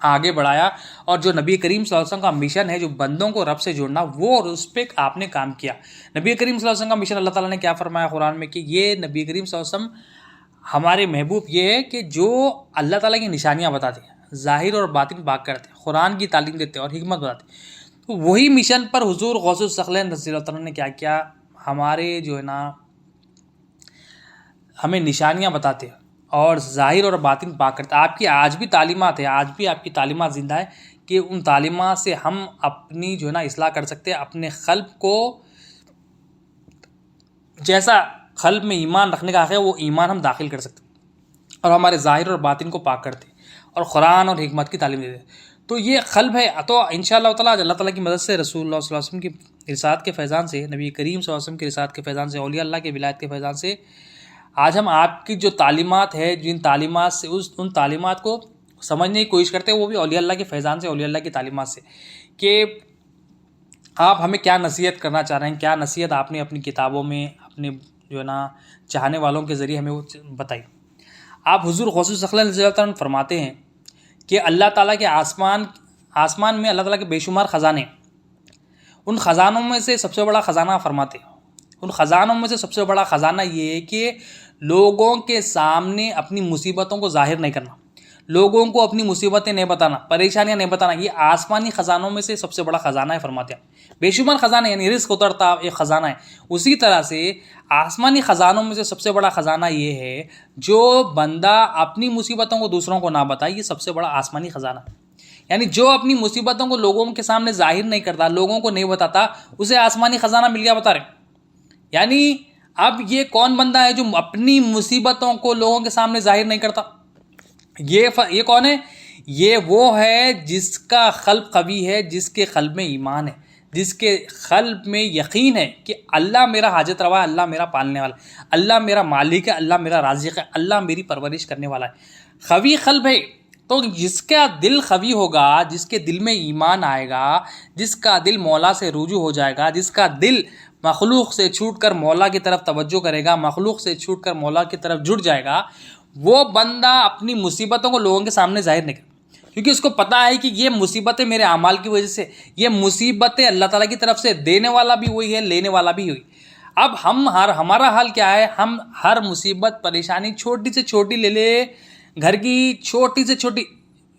آگے بڑھایا، اور جو نبی کریم صلی اللہ علیہ وسلم کا مشن ہے جو بندوں کو رب سے جوڑنا، وہ اور اس پہ آپ نے کام کیا۔ نبی کریم صلی اللہ علیہ وسلم کا مشن اللہ تعالیٰ نے کیا فرمایا قرآن میں کہ یہ نبی کریم صلی اللہ علیہ وسلم ہمارے محبوب یہ ہے کہ جو اللہ تعالیٰ کی نشانیاں بتاتے ہیں، ظاہر اور باطن پاک کرتے ہیں، قرآن کی تعلیم دیتے ہیں اور حکمت بتاتے ہیں۔ تو وہی مشن پر حضور غوث الثقلین رضی اللہ تعالیٰ نے کیا کیا، ہمارے جو ہے نا ہمیں نشانیاں بتاتے ہیں اور ظاہر اور باطن پاک کرتے ہیں۔ آپ کی آج بھی تعلیمات ہیں، آج بھی آپ کی تعلیمات زندہ ہے کہ ان تعلیمات سے ہم اپنی جو ہے نا اصلاح کر سکتے ہیں، اپنے قلب کو جیسا قلب میں ایمان رکھنے کا حق ہے وہ ایمان ہم داخل کر سکتے ہیں، اور ہمارے ظاہر اور باطن کو پاک کرتے ہیں اور قرآن اور حکمت کی تعلیم دیتے ہیں۔ تو یہ قلب ہے۔ تو انشاءاللہ تعالیٰ اللہ تعالیٰ کی مدد سے، رسول اللہ صلی اللہ علیہ وسلم کی رسالت کے فیضان سے، نبی کریم صلی اللہ علیہ وسلم کی رسالت کے فیضان سے، اولیاء اللہ کے ولایت کے فیضان سے، آج ہم آپ کی جو تعلیمات ہے، جن تعلیمات سے ان تعلیمات کو سمجھنے کی کوشش کرتے ہیں، وہ بھی اولیاء اللہ کے فیضان سے، اولیاء اللہ کی تعلیمات سے، کہ آپ ہمیں کیا نصیحت کرنا چاہ رہے ہیں، کیا نصیحت آپ نے اپنی کتابوں میں اپنے جو ہے نا چاہنے والوں کے ذریعے ہمیں وہ بتائی۔ آپ حضور غوث الثقلین رضی اللہ عنہ فرماتے ہیں کہ اللہ تعالیٰ کے آسمان میں اللہ تعالیٰ کے بے شمار خزانے، ان خزانوں میں سے سب سے بڑا خزانہ فرماتے ہیں، ان خزانوں میں سے سب سے بڑا خزانہ یہ ہے کہ لوگوں کے سامنے اپنی مصیبتوں کو ظاہر نہیں کرنا، لوگوں کو اپنی مصیبتیں نہیں بتانا، پریشانیاں نہیں بتانا، یہ آسمانی خزانوں میں سے سب سے بڑا خزانہ ہے فرماتے ہیں۔ بے شمار خزانہ یعنی رزق اترتا ایک خزانہ ہے، اسی طرح سے آسمانی خزانوں میں سے سب سے بڑا خزانہ یہ ہے جو بندہ اپنی مصیبتوں کو دوسروں کو نہ بتائے، یہ سب سے بڑا آسمانی خزانہ ہے۔ یعنی جو اپنی مصیبتوں کو لوگوں کے سامنے ظاہر نہیں کرتا، لوگوں کو نہیں بتاتا، اسے آسمانی خزانہ مل گیا، بتا رہے ہیں۔ یعنی اب یہ کون بندہ ہے جو اپنی مصیبتوں کو لوگوں کے سامنے ظاہر نہیں کرتا؟ یہ کون ہے؟ یہ وہ ہے جس کا قلب قوی ہے، جس کے قلب میں ایمان ہے، جس کے قلب میں یقین ہے کہ اللہ میرا حاجت روا ہے، اللہ میرا پالنے والا ہے، اللہ میرا مالک ہے، اللہ میرا رازق ہے، اللہ میری پرورش کرنے والا ہے۔ قوی قلب ہے تو جس کا دل قوی ہوگا، جس کے دل میں ایمان آئے گا، جس کا دل مولا سے رجوع ہو جائے گا، جس کا دل مخلوق سے چھوٹ کر مولا کی طرف توجہ کرے گا، مخلوق سے چھوٹ کر مولا کی طرف جڑ جائے گا، وہ بندہ اپنی مصیبتوں کو لوگوں کے سامنے ظاہر نہیں کرے، کیونکہ اس کو پتہ ہے کہ یہ مصیبتیں میرے اعمال کی وجہ سے، یہ مصیبتیں اللہ تعالیٰ کی طرف سے، دینے والا بھی وہی ہے، لینے والا بھی وہی۔ اب ہمارا حال کیا ہے؟ ہم ہر مصیبت پریشانی چھوٹی سے چھوٹی لے لے، گھر کی چھوٹی سے چھوٹی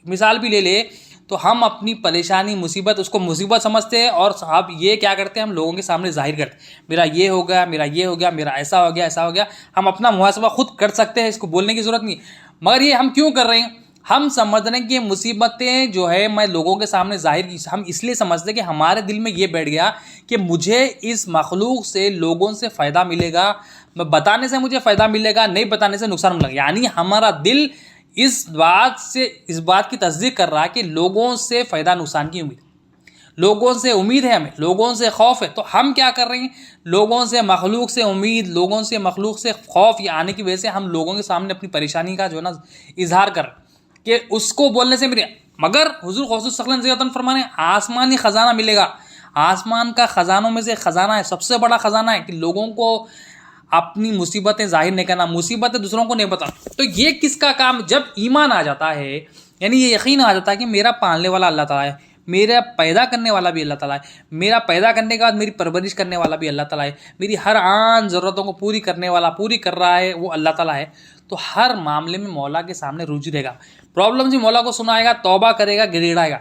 مثال بھی لے لے، تو ہم اپنی پریشانی مصیبت اس کو مصیبت سمجھتے ہیں، اور اب یہ کیا کرتے ہیں؟ ہم لوگوں کے سامنے ظاہر کرتے ہیں، میرا یہ ہو گیا، میرا یہ ہو گیا، میرا ایسا ہو گیا، ایسا ہو گیا۔ ہم اپنا محاسبہ خود کر سکتے ہیں، اس کو بولنے کی ضرورت نہیں، مگر یہ ہم کیوں کر رہے ہیں؟ ہم سمجھ رہے ہیں کہ مصیبتیں جو ہے میں لوگوں کے سامنے ظاہر کی، ہم اس لیے سمجھتے ہیں کہ ہمارے دل میں یہ بیٹھ گیا کہ مجھے اس مخلوق سے، لوگوں سے فائدہ ملے گا، میں بتانے سے مجھے فائدہ ملے گا، نہیں بتانے سے نقصان ملے گا۔ یعنی ہمارا دل اس بات کی تصدیق کر رہا ہے کہ لوگوں سے فائدہ نقصان کی امید، لوگوں سے امید ہے، ہمیں لوگوں سے خوف ہے، تو ہم کیا کر رہے ہیں؟ لوگوں سے، مخلوق سے امید، لوگوں سے، مخلوق سے خوف یہ آنے کی وجہ سے ہم لوگوں کے سامنے اپنی پریشانی کا جو ہے نا اظہار کر رہے ہیں کہ اس کو بولنے سے میرے، مگر حضور غوث الثقلین رضی اللہ عنہ فرمانے آسمانی خزانہ ملے گا، آسمان کا خزانوں میں سے خزانہ ہے، سب سے بڑا خزانہ ہے کہ لوگوں کو اپنی مصیبتیں ظاہر نہیں کرنا، مصیبتیں دوسروں کو نہیں بتانا۔ تو یہ کس کا کام؟ جب ایمان آ جاتا ہے، یعنی یہ یقین آ جاتا ہے کہ میرا پالنے والا اللہ تعالیٰ ہے، میرا پیدا کرنے والا بھی اللہ تعالیٰ ہے، میرا پیدا کرنے کے بعد میری پرورش کرنے والا بھی اللہ تعالیٰ ہے، میری ہر آن ضرورتوں کو پوری کرنے والا، پوری کر رہا ہے وہ اللہ تعالیٰ ہے، تو ہر معاملے میں مولا کے سامنے رجوع رہے گا، پرابلم سے مولا کو سنائے گا، توبہ کرے گا، گڑگڑائے گا،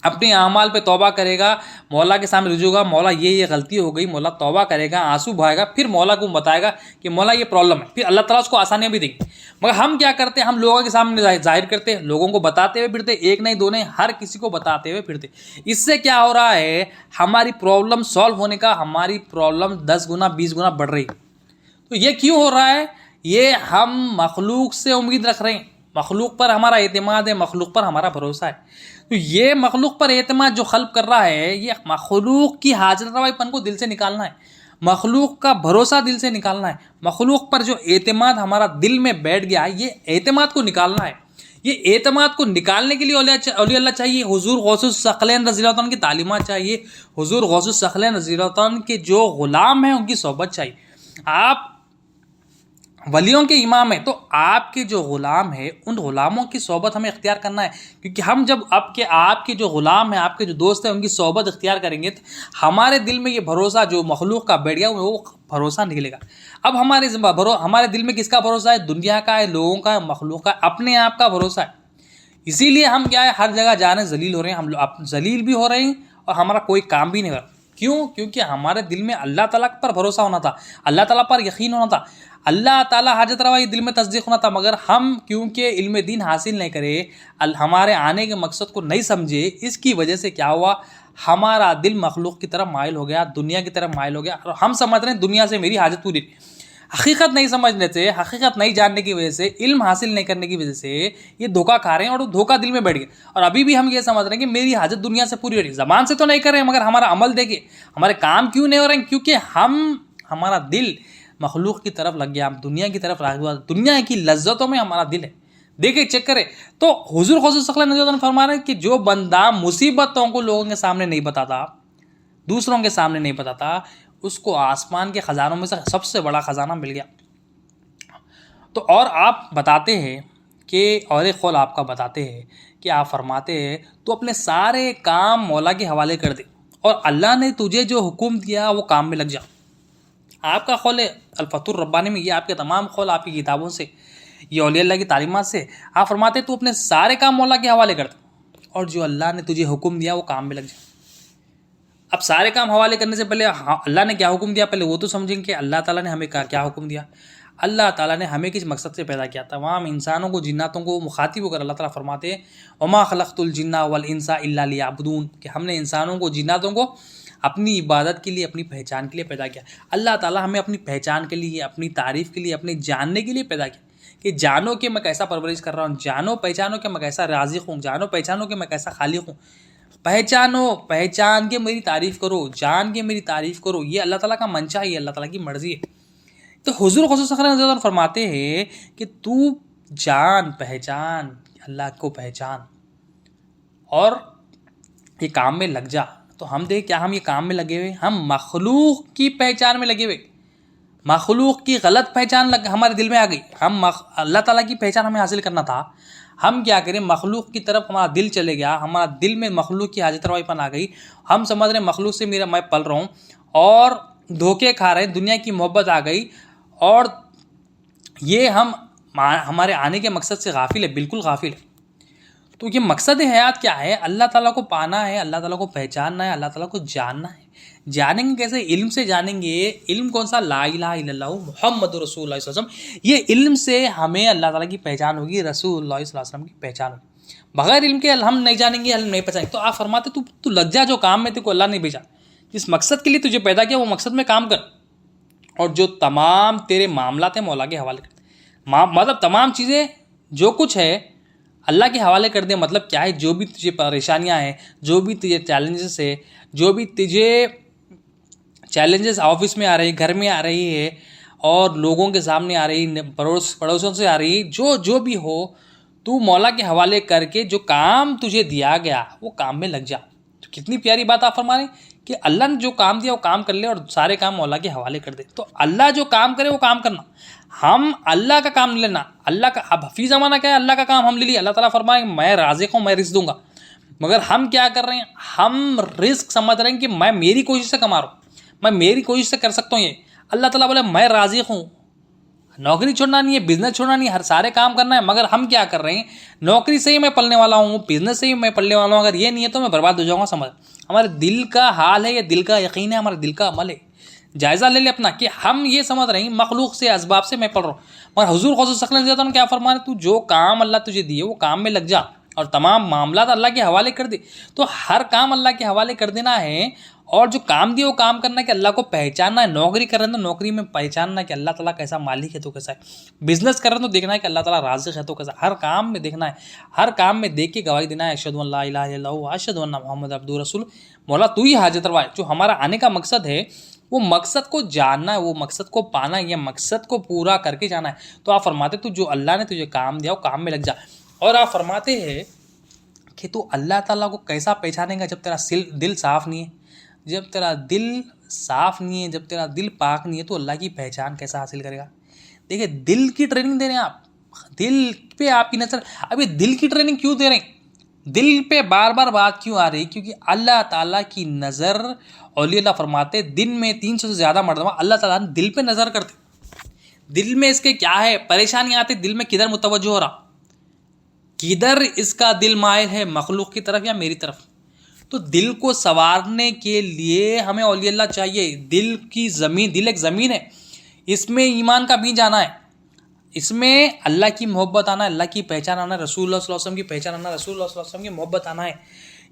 اپنے اعمال پہ توبہ کرے گا، مولا کے سامنے رجوع ہوگا، مولا یہ غلطی ہو گئی، مولا توبہ کرے گا، آنسو بہائے گا، پھر مولا کو بتائے گا کہ مولا یہ پرابلم ہے، پھر اللہ تعالیٰ اس کو آسانیاں بھی دیں گے۔ مگر ہم کیا کرتے ہیں؟ ہم لوگوں کے سامنے ظاہر کرتے ہیں، لوگوں کو بتاتے ہوئے پھرتے، ایک نہیں دو نہیں، ہر کسی کو بتاتے ہوئے پھرتے۔ اس سے کیا ہو رہا ہے؟ ہماری پرابلم سالو ہونے کا، ہماری پرابلم 10 گنا 20 گنا بڑھ رہی۔ تو یہ کیوں ہو رہا ہے؟ یہ ہم مخلوق سے امید رکھ رہے ہیں، مخلوق پر ہمارا اعتماد ہے، مخلوق پر ہمارا بھروسہ ہے۔ تو یہ مخلوق پر اعتماد جو خلق کر رہا ہے، یہ مخلوق کی حاجت روائی پن کو دل سے نکالنا ہے، مخلوق کا بھروسہ دل سے نکالنا ہے، مخلوق پر جو اعتماد ہمارا دل میں بیٹھ گیا ہے، یہ اعتماد کو نکالنا ہے۔ یہ اعتماد کو نکالنے کے لیے اولیاء اللہ چاہیے، حضور غوث الثقلین رضی اللہ عنہ کی تعلیمات چاہیے، حضور غوث الثقلین رضی اللہ عنہ کے جو غلام ہیں ان کی صحبت چاہیے۔ آپ ولیوں کے امام ہیں، تو آپ کے جو غلام ہیں ان غلاموں کی صحبت ہمیں اختیار کرنا ہے، کیونکہ ہم جب آپ کے جو غلام ہیں، آپ کے جو دوست ہیں، ان کی صحبت اختیار کریں گے تو ہمارے دل میں یہ بھروسہ جو مخلوق کا بیٹھ گیا وہ بھروسہ نکلے گا۔ اب ہمارے دل میں کس کا بھروسہ ہے؟ دنیا کا ہے، لوگوں کا ہے، مخلوق کا ہے، اپنے آپ کا بھروسہ ہے۔ اسی لیے ہم کیا ہے، ہر جگہ جا رہے ہیں، ذلیل ہو رہے ہیں، ہم لوگ ذلیل بھی ہو رہے ہیں اور ہمارا کوئی کام بھی نہیں ہو رہا۔ کیوں؟ کیونکہ ہمارے دل میں اللہ تعالیٰ پر بھروسہ ہونا تھا، اللہ تعالیٰ پر یقین ہونا تھا، اللہ تعالیٰ حاجت روا یہ دل میں تصدیق ہونا تھا، مگر ہم کیونکہ علم دین حاصل نہیں کرے، ہمارے آنے کے مقصد کو نہیں سمجھے، اس کی وجہ سے کیا ہوا، ہمارا دل مخلوق کی طرف مائل ہو گیا، دنیا کی طرف مائل ہو گیا، اور ہم سمجھ رہے ہیں دنیا سے میری حاجت پوری۔ حقیقت نہیں سمجھنے سے، حقیقت نہیں جاننے کی وجہ سے، علم حاصل نہیں کرنے کی وجہ سے یہ دھوکہ کھا رہے ہیں، اور وہ دھوکہ دل میں بیٹھ گیا، اور ابھی بھی ہم یہ سمجھ رہے ہیں کہ میری حاجت دنیا سے پوری ہو رہی ہے۔ زبان سے تو نہیں کر رہے ہیں، مگر ہمارا عمل دیکھیں، ہمارے کام کیوں نہیں ہو رہے ہیں؟ کیونکہ ہمارا دل مخلوق کی طرف لگ گیا، ہم دنیا کی طرف راغب ہوا، دنیا کی لذتوں میں ہمارا دل ہے۔ دیکھیں، چیک کریں تو حضور خصوص صلی اللہ علیہ وسلم فرما رہے ہیں کہ جو بندہ مصیبتوں کو لوگوں کے سامنے نہیں بتاتا، دوسروں کے سامنے نہیں بتاتا، اس کو آسمان کے خزانوں میں سے سب سے بڑا خزانہ مل گیا۔ تو اور آپ بتاتے ہیں کہ اور ایک قول آپ کا بتاتے ہیں کہ آپ فرماتے ہیں تو اپنے سارے کام مولا کے حوالے کر دے، اور اللہ نے تجھے جو حکم دیا وہ کام میں لگ جا۔ آپ کا قول ہے الفتح الربانی میں، یہ آپ کے تمام قول آپ کی کتابوں سے، یہ اولیاء اللہ کی تعلیمات سے، آپ فرماتے تو اپنے سارے کام مولا کے حوالے کر دے، اور جو اللہ نے تجھے حکم دیا وہ کام میں لگ جا۔ اب سارے کام حوالے کرنے سے پہلے اللہ نے کیا حکم دیا، پہلے وہ تو سمجھیں کہ اللہ تعالیٰ نے ہمیں کیا حکم دیا۔ اللہ تعالیٰ نے ہمیں کس مقصد سے پیدا کیا؟ تمام انسانوں کو، جناتوں کو مخاطب ہو کر اللہ تعالیٰ فرماتے ہیں وما خلقت الجن والانس الا لیعبدون، کہ ہم نے انسانوں کو، جناتوں کو اپنی عبادت کے لیے، اپنی پہچان کے لیے پیدا کیا۔ اللہ تعالیٰ ہمیں اپنی پہچان کے لیے، اپنی تعریف کے لیے، اپنے جاننے کے لیے پیدا کیا، کہ جانو کہ میں کیسا پرورش کر رہا ہوں، جانو پہچانو کہ میں کیسا رازق ہوں، جانو پہچانو کہ میں کیسا خالق ہوں، پہچان کے میری تعریف کرو، جان کے میری تعریف کرو، یہ اللہ تعالیٰ کا منشا ہے، یہ اللہ تعالیٰ کی مرضی ہے۔ تو حضور خصوص صلی اللہ علیہ وسلم فرماتے ہیں کہ تو جان، پہچان اللہ کو، پہچان اور یہ کام میں لگ جا۔ تو ہم دیکھ، کیا ہم یہ کام میں لگے ہوئے؟ ہم مخلوق کی پہچان میں لگے ہوئے، مخلوق کی غلط پہچان ہمارے دل میں آ گئی۔ ہم اللہ تعالیٰ کی پہچان ہمیں حاصل کرنا تھا، ہم کیا کریں، مخلوق کی طرف ہمارا دل چلے گیا، ہمارا دل میں مخلوق کی حاجت روائی پن آ گئی، ہم سمجھ رہے ہیں مخلوق سے میں پل رہا ہوں، اور دھوکے کھا رہے ہیں، دنیا کی محبت آ گئی، اور یہ ہمارے آنے کے مقصد سے غافل ہے، بالکل غافل ہے۔ تو یہ مقصد حیات کیا ہے؟ اللہ تعالیٰ کو پانا ہے، اللہ تعالیٰ کو پہچاننا ہے، اللہ تعالیٰ کو جاننا ہے۔ جانیں گے کیسے؟ علم سے جانیں گے۔ علم کون سا؟ لا الہ الا اللہ محمد رسول اللہ صلی اللہ علیہ وسلم۔ یہ علم سے ہمیں اللہ تعالیٰ کی پہچان ہوگی، رسول اللہ صلی اللہ علیہ وسلم کی پہچان ہوگی۔ بغیر علم کے ہم نہیں جانیں گے، ہم نہیں پہچانیں گے۔ تو آپ فرماتے تو لگ جا جو کام میں تجھ کو اللہ نے بھیجا، جس مقصد کے لیے تجھے پیدا کیا وہ مقصد میں کام کر، اور جو تمام تیرے معاملات ہیں مولا کے حوالے کر دے۔ مطلب تمام چیزیں جو کچھ ہے اللہ کے حوالے کر دے۔ مطلب کیا ہے؟ جو بھی تجھے پریشانیاں ہیں، جو بھی تجھے چیلنجز ہے، جو بھی تجھے چیلنجز آفس میں آ رہی، گھر میں آ رہی ہے، اور لوگوں کے سامنے آ رہی، پڑوسوں سے آ رہی، جو بھی ہو، تو مولا کے حوالے کر کے جو کام تجھے دیا گیا وہ کام میں لگ جا۔ تو کتنی پیاری بات آپ فرما رہے ہیں کہ اللہ نے جو کام دیا وہ کام کر لے، اور سارے کام مولا کے حوالے کر دے۔ تو اللہ جو کام کرے وہ کام کرنا، ہم اللہ کا کام لینا۔ اللہ کا اب فی زمانہ کیا ہے؟ اللہ کا کام ہم لے لیا۔ اللہ تعالیٰ فرمائے میں رازق ہوں، میں رزق دوں گا، مگر ہم کیا کر رہے ہیں؟ ہم رزق سمجھ رہے ہیں کہ میں میری کوشش سے کما رہا ہوں، میں میری کوشش سے کر سکتا ہوں یہ۔ اللہ تعالیٰ بولے میں رازق ہوں، نوکری چھوڑنا نہیں ہے، بزنس چھوڑنا نہیں ہے، ہر سارے کام کرنا ہے، مگر ہم کیا کر رہے ہیں؟ نوکری سے ہی میں پلنے والا ہوں، بزنس سے ہی میں پلنے والا ہوں، اگر یہ نہیں ہے تو میں برباد ہو جاؤں گا۔ سمجھ، ہمارے دل کا حال ہے، یہ دل کا یقین ہے، ہمارے دل کا عمل ہے۔ جائزہ لے لے اپنا کہ ہم یہ سمجھ رہے ہیں مخلوق سے، اسباب سے میں پڑھ رہا ہوں، مگر حضور خصوص صلی اللہ علیہ وسلم کیا فرما رہے؟ تو جو کام اللہ تجھے دیے وہ کام میں لگ جا، اور تمام معاملات اللہ کے حوالے کر دے۔ تو ہر کام اللہ کے حوالے کر دینا ہے، اور جو کام دیا وہ کام کرنا ہے کہ اللہ کو پہچاننا ہے۔ نوکری کر رہے ہیں تو نوکری میں پہچاننا ہے کہ اللہ تعالیٰ کیسا مالک ہے تو کیسا ہے، بزنس کر رہے ہیں تو دیکھنا ہے کہ اللہ تعالیٰ رازق ہے تو کیسا، ہر کام میں دیکھنا ہے، ہر کام میں دیکھ کے گواہی دینا ہے اشہد ان لا الہ الا اللہ و اشہد ان محمد عبدہ رسول۔ مولا تو ہی حاجت روا ہے۔ جو ہمارا آنے کا مقصد ہے وہ مقصد کو جاننا ہے، وہ مقصد کو پانا ہے، یا مقصد کو پورا کر کے جانا ہے۔ تو آپ فرماتے تو جو اللہ نے تجھے کام دیا وہ کام میں لگ جا، اور آپ فرماتے ہیں کہ تو اللہ تعالیٰ کو کیسا پہچانے گا جب تیرا دل صاف نہیں ہے، جب تیرا دل صاف نہیں ہے، جب تیرا دل پاک نہیں ہے، تو اللہ کی پہچان کیسا حاصل کرے گا؟ دیکھیں دل کی ٹریننگ دے رہے ہیں آپ، دل پہ آپ کی نظر. اب یہ دل کی ٹریننگ کیوں دے رہے ہیں، دل پہ بار بار بات کیوں آ رہی؟ کیونکہ اللہ تعالیٰ کی نظر، اولیاء اللہ فرماتے دن میں 300 سے زیادہ مرتبہ اللہ تعالیٰ نے دل پہ نظر کرتے. دل میں اس کے کیا ہے پریشانی آتی، دل میں کدھر متوجہ ہو رہا، کدھر اس کا دل مائل ہے، مخلوق کی طرف یا میری طرف. تو دل کو سنوارنے کے لیے ہمیں اولیاء اللہ چاہیے. دل کی زمین، دل ایک زمین ہے، اس میں ایمان کا بیج آنا ہے، اس میں اللہ کی محبت آنا ہے، اللہ کی پہچان آنا ہے، رسول اللہ صلی اللہ علیہ وسلم کی پہچان آنا ہے، رسول اللہ صلی اللہ علیہ وسلم کی محبت آنا ہے،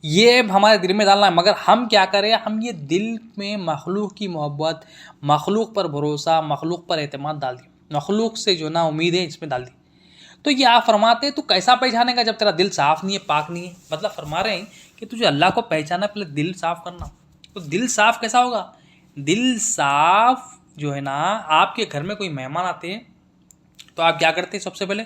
یہ ہمارے دل میں ڈالنا ہے. مگر ہم کیا کریں، ہم یہ دل میں مخلوق کی محبت، مخلوق پر بھروسہ، مخلوق پر اعتماد ڈال دیں، مخلوق سے جو نا امید ہے اس میں ڈال دی. تو یہ آپ فرماتے ہیں تو کیسا پہچانے گا جب تیرا دل صاف نہیں ہے، پاک نہیں ہے. مطلب فرما رہے ہیں کہ تجھے اللہ کو پہچانا پہلے دل صاف کرنا. تو دل صاف کیسا ہوگا؟ دل صاف جو ہے نا، آپ کے گھر میں کوئی مہمان آتے ہیں تو آپ کیا کرتے ہیں؟ سب سے پہلے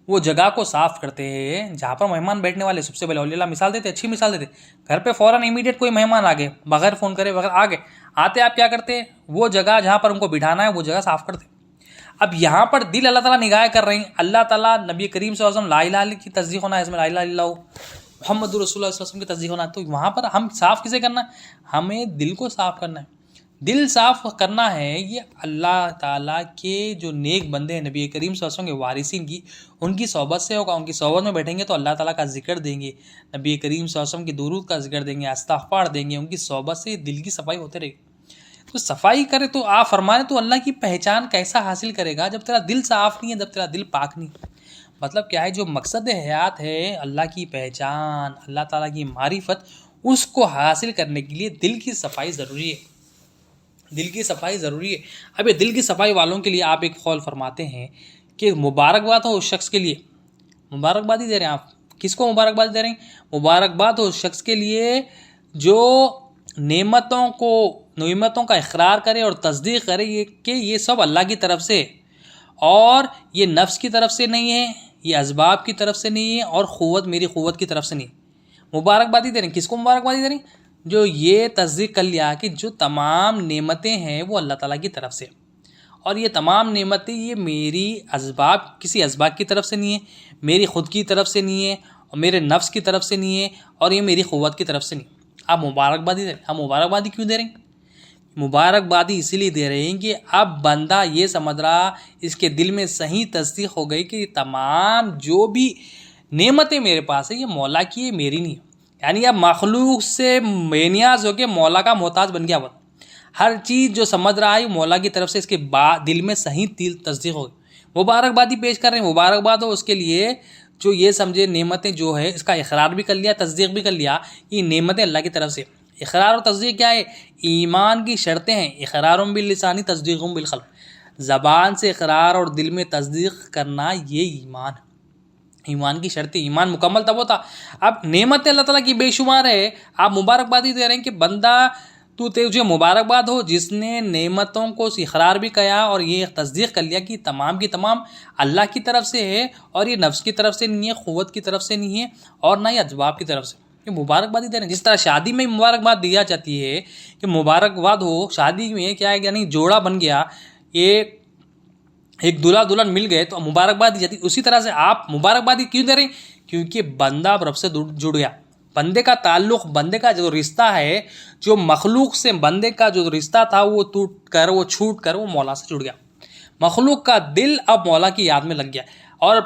وہ جگہ کو صاف کرتے ہیں جہاں پر مہمان بیٹھنے والے. سب سے پہلے اولیاء اللہ مثال دیتے، اچھی مثال دیتے. گھر پہ فوراً امیڈیٹ کوئی مہمان آگے، بغیر فون کرے بغیر آگے آتے، آپ کیا کرتے ہیں؟ وہ جگہ جہاں پر ان کو بٹھانا ہے وہ جگہ صاف کرتے. اب یہاں پر دل اللہ تعالیٰ نگاہ کر رہے ہیں، اللہ تعالیٰ نبی کریم صلی اللہ علیہ وسلم لا الہ الا کی تصدیق ہونا ہے، اس میں لا الہ الا اللہ محمد رسول اللہ صلی اللہ علیہ وسلم کی تصدیق ہونا ہے. تو وہاں پر ہم صاف کسے کرنا ہے؟ ہمیں دل کو صاف کرنا ہے. دل صاف کرنا ہے، یہ اللہ تعالیٰ کے جو نیک بندے ہیں نبی کریم صلی اللہ علیہ وسلم کے وارثین کی، ان کی صحبت سے ہوگا. ان کی صحبت میں بیٹھیں گے تو اللہ تعالیٰ کا ذکر دیں گے، نبی کریم صلی اللہ علیہ وسلم کی درود کا ذکر دیں گے، استغفار دیں گے. ان کی صحبت سے دل کی صفائی ہوتے رہے گی. تو صفائی کرے تو آپ فرمائیں تو اللہ کی پہچان کیسا حاصل کرے گا جب تیرا دل صاف نہیں ہے، جب تیرا دل پاک نہیں. مطلب کیا ہے، جو مقصد حیات ہے اللہ کی پہچان، اللہ تعالیٰ کی معرفت، اس کو حاصل کرنے کے لیے دل کی صفائی ضروری ہے. دل کی صفائی ضروری ہے. اب یہ دل کی صفائی والوں کے لیے آپ ایک قول فرماتے ہیں کہ مبارکباد ہو اس شخص کے لیے. مبارکباد ہی دے رہے ہیں آپ. کس کو مبارکباد دے رہے ہیں؟ مبارکباد ہو اس شخص کے لیے جو نعمتوں کا اقرار کرے اور تصدیق کرے کہ یہ سب اللہ کی طرف سے، اور یہ نفس کی طرف سے نہیں ہے، یہ اسباب کی طرف سے نہیں ہے، اور میری قوت کی طرف سے نہیں. مبارکبادی دے رہے ہیں. کس کو مبارکبادی دے رہے ہیں؟ جو یہ تصدیق کر لیا کہ جو تمام نعمتیں ہیں وہ اللہ تعالیٰ کی طرف سے، اور یہ تمام نعمتیں یہ میری کسی اسباب کی طرف سے نہیں ہے، میری خود کی طرف سے نہیں ہے، اور میرے نفس کی طرف سے نہیں ہے، اور یہ میری قوت کی طرف سے نہیں. آپ مبارکبادی دے رہے ہیں. ہم مبارکبادی کیوں دے رہے ہیں؟ مبارکبادی اسی لیے دے رہے ہیں کہ اب بندہ یہ سمجھ رہا، اس کے دل میں صحیح تصدیق ہو گئی کہ یہ تمام جو بھی نعمتیں میرے پاس ہیں یہ مولا کی ہے، میری نہیں. یعنی اب مخلوق سے بے نیاز ہو کے مولا کا محتاج بن گیا. ہر چیز جو سمجھ رہا ہے مولا کی طرف سے، اس کے دل میں صحیح تصدیق ہو گئی. مبارکبادی پیش کر رہے ہیں. مبارکباد ہو اس کے لیے جو یہ سمجھے نعمتیں جو ہے اس کا اقرار بھی کر لیا، تصدیق بھی کر لیا، یہ نعمتیں اللہ کی طرف سے. اقرار اور تصدیق کیا ہے؟ ایمان کی شرطیں ہیں. اقرار باللسانی تصدیق بالقلب. زبان سے اقرار اور دل میں تصدیق کرنا، یہ ایمان کی شرطیں. ایمان مکمل تب ہوتا. اب نعمتیں اللہ تعالیٰ کی بے شمار ہے، آپ مبارکبادی دے رہے ہیں کہ بندہ تو تجھے مبارکباد ہو جس نے نعمتوں کو اقرار بھی کیا اور یہ تصدیق کر لیا کہ تمام کی تمام اللہ کی طرف سے ہے، اور یہ نفس کی طرف سے نہیں ہے، قوت کی طرف سے نہیں ہے، اور نہ ہی اسباب کی طرف سے. یہ مبارکبادی دے رہے ہیں. جس طرح شادی میں مبارکباد دیا جاتی ہے کہ مبارکباد ہو، شادی میں کیا ہے، یعنی جوڑا بن گیا، یہ ایک دلہا دلہن مل گئے تو مبارکباد دی جاتی. اسی طرح سے آپ مبارکبادی کیوں دے رہے ہیں؟ کیونکہ بندہ اب رب سے جڑ گیا. بندے کا تعلق، بندے کا جو رشتہ ہے، جو مخلوق سے بندے کا جو رشتہ تھا وہ چھوٹ کر وہ مولا سے جڑ گیا. مخلوق کا دل اب مولا کی یاد میں لگ گیا، اور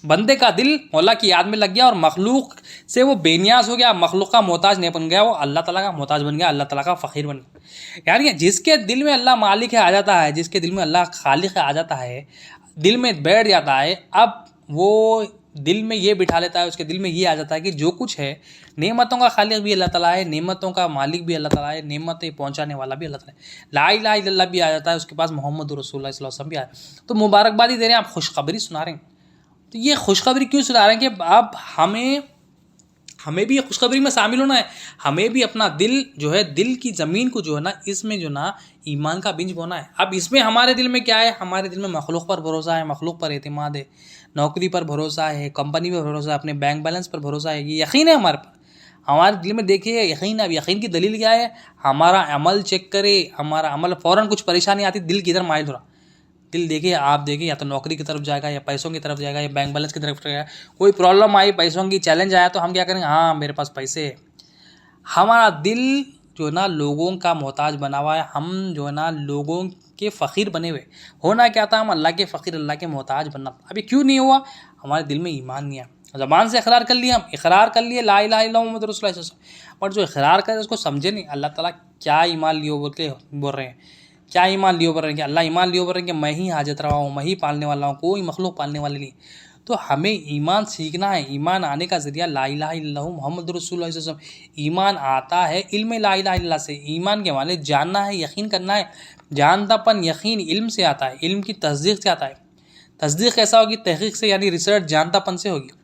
بندے کا دل مولا کی یاد میں لگ گیا، اور مخلوق سے وہ بے نیاز ہو گیا. مخلوق کا محتاج نہیں بن گیا، وہ اللہ تعالیٰ کا محتاج بن گیا، اللہ تعالیٰ کا فقیر بن گیا. یعنی جس کے دل میں اللہ مالک ہے آ جاتا ہے، جس کے دل میں اللہ خالق ہے آ جاتا ہے، دل میں بیٹھ جاتا ہے، اب وہ دل میں یہ بٹھا لیتا ہے، اس کے دل میں یہ آ جاتا ہے کہ جو کچھ ہے، نعمتوں کا خالق بھی اللہ تعالیٰ ہے، نعمتوں کا مالک بھی اللہ تعالیٰ ہے، نعمتیں پہنچانے والا بھی اللہ تعالیٰ ہے. لا الہ الا اللہ بھی آ جاتا ہے، اس کے پاس محمد رسول اللہ صلی اللہ علیہ وسلم بھی آیا. تو مبارکبادی دے رہے ہیں، آپ خوشخبری سنا رہے ہیں. تو یہ خوشخبری کیوں سنا رہے ہیں کہ اب ہمیں بھی خوشخبری میں شامل ہونا ہے. ہمیں بھی اپنا دل جو ہے، دل کی زمین کو جو ہے نا، اس میں جو نا ایمان کا بیج بونا ہے. اب اس میں ہمارے دل میں کیا ہے؟ ہمارے دل میں مخلوق پر بھروسہ ہے، مخلوق پر اعتماد ہے، نوکری پر بھروسہ ہے، کمپنی پر بھروسہ ہے، اپنے بینک بیلنس پر بھروسہ ہے. یہ یقین ہے ہمارے پر، ہمارے دل میں. دیکھیے یقین ہے. اب یقین کی دلیل کیا ہے؟ ہمارا عمل چیک کرے. ہمارا عمل فوراً کچھ پریشانی آتی، دل کدھر مائل ہو رہا. دل دیکھیے آپ دیکھیے یا تو نوکری کی طرف جائے گا یا پیسوں کی طرف جائے گا یا بینک بیلنس کی طرف جائے گا. کوئی پرابلم آئی پیسوں کی چیلنج آیا تو ہم کیا کریں گے, ہاں میرے پاس پیسے ہے. ہمارا دل جو ہے نا لوگوں کا محتاج بنا ہوا ہے, ہم جو ہے نا لوگوں کے فقیر بنے ہوئے. ہونا کیا تھا, ہم اللہ کے فقیر اللہ کے محتاج بننا. ابھی کیوں نہیں ہوا, ہمارے دل میں ایمان نہیں آیا. زبان سے اقرار کر لیا, ہم اقرار کر لیے لا الہ الا اللہ محمد رسول اللہ صلی اللہ علیہ وسلم, اور جو اقرار کرے اس کو سمجھے نہیں. اللہ تعالیٰ کیا ایمان لیو بول کے بول رہے ہیں, کیا ایمان لیو بول رہے ہیں کہ اللہ ایمان لیو بول رہے ہیں کہ میں ہی حاجت روا ہوں, میں ہی پالنے والا ہوں, کوئی مخلوق پالنے والے نہیں. تو ہمیں ایمان سیکھنا ہے. ایمان آنے کا ذریعہ لا الہ الا اللہ محمد رسول اللہ صلی اللہ علیہ وسلم. ایمان آتا ہے علم لا الہ الا اللہ سے. ایمان کے معنی جاننا ہے, یقین کرنا ہے. جانتا پن یقین علم سے آتا ہے, علم کی تصدیق سے آتا ہے. تصدیق کیسا ہوگی, تحقیق سے, یعنی ریسرچ جانتا پن سے ہوگی.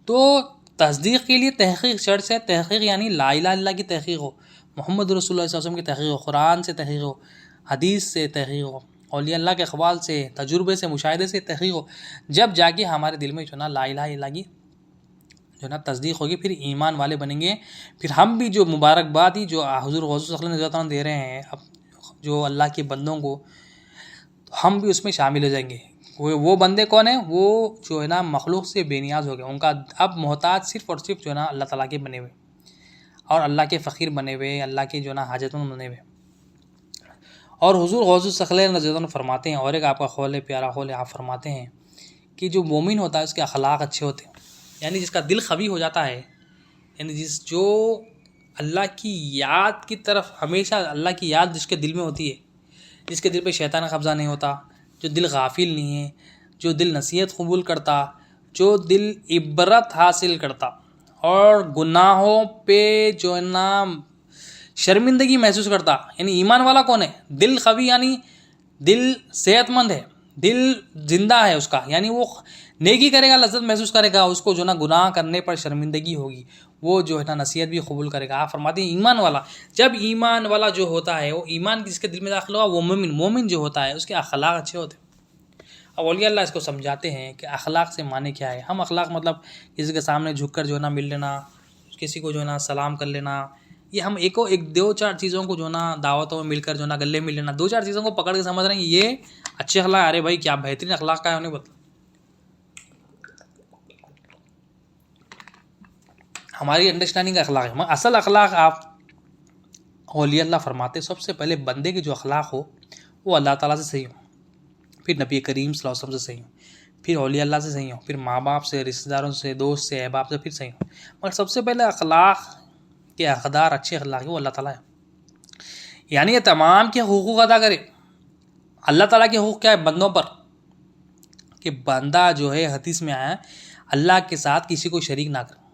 تو تصدیق کے لیے تحقیق شرط سے, تحقیق یعنی لا الہ الا اللہ کی تحقیق ہو, محمد رسول اللہ صلی اللہ علیہ وسلم کی تحقیق ہو, قرآن سے تحقیق ہو, حدیث سے تحقیق ہو, اولیاء اللہ کے اقوال سے, تجربے سے, مشاہدے سے تحقیق ہو. جب جا کے ہمارے دل میں جو نا لا الہ الا اللہ کی جو نا تصدیق ہوگی, پھر ایمان والے بنیں گے. پھر ہم بھی جو مبارکبادی جو حضور غوث الثقلین رضی اللہ عنہ دے رہے ہیں اب جو اللہ کے بندوں کو, ہم بھی اس میں شامل ہو جائیں گے. وہ بندے کون ہیں, وہ جو ہے نا مخلوق سے بے نیاز ہو گئے. ان کا اب محتاج صرف اور صرف جو ہے نا اللہ تعالیٰ کے بنے ہوئے اور اللہ کے فقیر بنے ہوئے, اللہ کے جو ہے نا حاجتمند بنے ہوئے. اور حضور غوث الثقلین رضی اللہ عنہ فرماتے ہیں, اور ایک آپ کا قول ہے, پیارا قول ہے, آپ فرماتے ہیں کہ جو مومن ہوتا ہے اس کے اخلاق اچھے ہوتے ہیں. یعنی جس کا دل قوی ہو جاتا ہے, یعنی جو اللہ کی یاد کی طرف ہمیشہ, اللہ کی یاد جس کے دل میں ہوتی ہے, جس کے دل پہ شیطان قبضہ نہیں ہوتا, جو دل غافل نہیں ہے, جو دل نصیحت قبول کرتا, جو دل عبرت حاصل کرتا اور گناہوں پہ جو ہے نا شرمندگی محسوس کرتا. یعنی ایمان والا کون ہے, دل قوی, یعنی دل صحت مند ہے, دل زندہ ہے اس کا, یعنی وہ نیکی کرے گا, لذت محسوس کرے گا, اس کو جو نا گناہ کرنے پر شرمندگی ہوگی, وہ جو ہے نا نصیحت بھی قبول کرے گا. آپ فرماتے ہیں ایمان والا, جب ایمان والا جو ہوتا ہے, وہ ایمان جس کے دل میں داخل ہوا, وہ مومن جو ہوتا ہے اس کے اخلاق اچھے ہوتے ہیں. اب اولیاء اللہ اس کو سمجھاتے ہیں کہ اخلاق سے معنی کیا ہے. ہم اخلاق مطلب کسی کے سامنے جھک کر جو ہے نا مل لینا, کسی کو جو ہے نا سلام کر لینا, یہ ہم ایک دو چار چیزوں کو جو ہے نا دعوتوں میں مل کر جو ہے نا گلے مل لینا, دو چار چیزوں کو پکڑ کے سمجھ رہے ہیں یہ اچھے اخلاق. ارے بھائی کیا بہترین اخلاق کا ہے انہیں بتا. ہماری انڈرسٹینڈنگ کا اخلاق ہے. اصل اخلاق آپ اولیاء اللہ فرماتے سب سے پہلے بندے کے جو اخلاق ہو وہ اللہ تعالیٰ سے صحیح ہو, پھر نبی کریم صلی اللہ علیہ وسلم سے صحیح ہو, پھر اولیاء اللہ سے صحیح ہو, پھر ماں باپ سے, رشتہ داروں سے, دوست سے, احباب سے پھر صحیح ہو. مگر سب سے پہلے اخلاق کے حقدار اچھے اخلاق ہے وہ اللہ تعالیٰ ہے. یعنی یہ تمام کے حقوق ادا کرے. اللہ تعالیٰ کے حقوق کیا ہے بندوں پر, کہ بندہ جو ہے حدیث میں آیا اللہ کے ساتھ کسی کو شریک نہ کرے.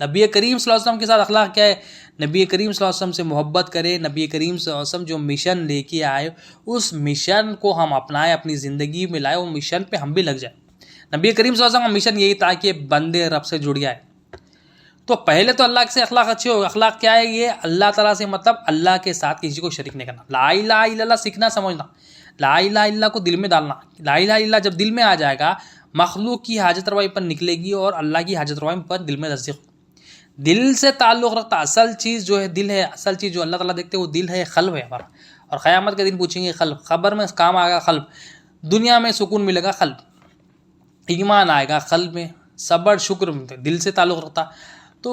نبی کریم صلی اللہ علیہ وسلم کے ساتھ اخلاق کیا ہے, نبی کریم صلی اللہ علیہ وسلم سے محبت کرے. نبی کریم صلی اللہ علیہ وسلم جو مشن لے کے آئے اس مشن کو ہم اپنائیں, اپنی زندگی میں لائے, وہ مشن پہ ہم بھی لگ جائیں. نبی کریم صلی اللہ علیہ وسلم کا مشن یہی تھا کہ بندے رب سے جڑ جائے. تو پہلے تو اللہ سے اخلاق اچھے ہو. اخلاق کیا ہے, یہ اللہ تعالیٰ سے مطلب اللہ کے ساتھ کسی کو شریک نہیں کرنا. لا الہ الا اللہ سیکھنا, سمجھنا, لا الہ الا اللہ کو دل میں ڈالنا. لا الہ الا اللہ جب دل میں آ جائے گا, مخلوق کی حاجت روائی پر نکلے گی اور اللہ کی حاجت روائی پر دل میں تصدیق. دل سے تعلق رکھتا, اصل چیز جو ہے دل ہے, اصل چیز جو اللہ تعالیٰ دیکھتے ہیں وہ دل ہے, قلب ہے ہمارا. اور قیامت کے دن پوچھیں گے قلب, خبر میں کام آئے گا قلب, دنیا میں سکون ملے گا قلب, ایمان آئے گا قلب میں, صبر شکر دل سے تعلق رکھتا. تو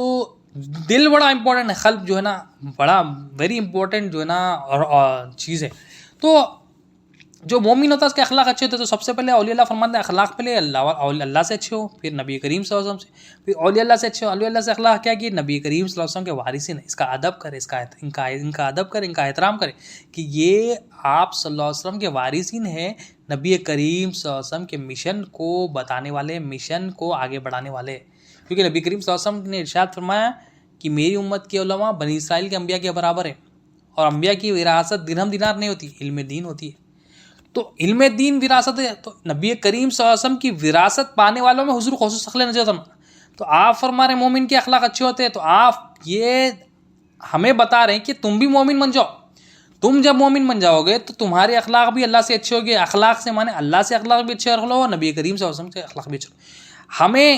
دل بڑا امپورٹنٹ ہے, قلب جو ہے نا بڑا ویری امپورٹنٹ جو ہے نا چیز ہے. تو جو مومن ہوتا ہے اس کے اخلاق اچھے ہوتے ہیں. تو سب سے پہلے اولیاء اللہ فرماتے ہیں اخلاق پہلے اللہ سے اچھے ہو, پھر نبی کریم صلی اللہ علیہ وسلم سے, پھر اولیاء اللہ سے اچھے ہو. اولیاء اللہ سے اخلاق کیا کہ نبی کریم صلی اللہ علیہ وسلم کے وارثین ہیں, اس کا ادب کرے, ان کا ادب کرے, ان کا احترام کرے کہ یہ آپ صلی اللہ علیہ وسلم کے وارثین ہیں, نبی کریم صلی اللہ علیہ وسلم کے مشن کو بتانے والے, مشن کو آگے بڑھانے والے. کیونکہ نبی کریم صلی اللہ علیہ وسلم نے ارشاد فرمایا کہ میری امت کے علماء بنی اسرائیل کے انبیاء کے برابر ہے, اور انبیاء کی وراثت درہم دینار نہیں ہوتی, علم دین ہوتی ہے. تو علم دین وراثت ہے. تو نبی کریم صلی اللہ علیہ وسلم کی وراثت پانے والوں میں حضور غوث الثقلین رضی اللہ عنہ. تو آپ فرما رہے ہیں مومن کے اخلاق اچھے ہوتے ہیں, تو آپ یہ ہمیں بتا رہے ہیں کہ تم بھی مومن بن جاؤ. تم جب مومن بن جاؤ گے تو تمہارے اخلاق بھی اللہ سے اچھے ہو گے. اخلاق سے مانے اللہ سے اخلاق بھی اچھے رکھ لو, نبی کریم صلی اللہ علیہ وسلم سے اخلاق بھی اچھے. ہمیں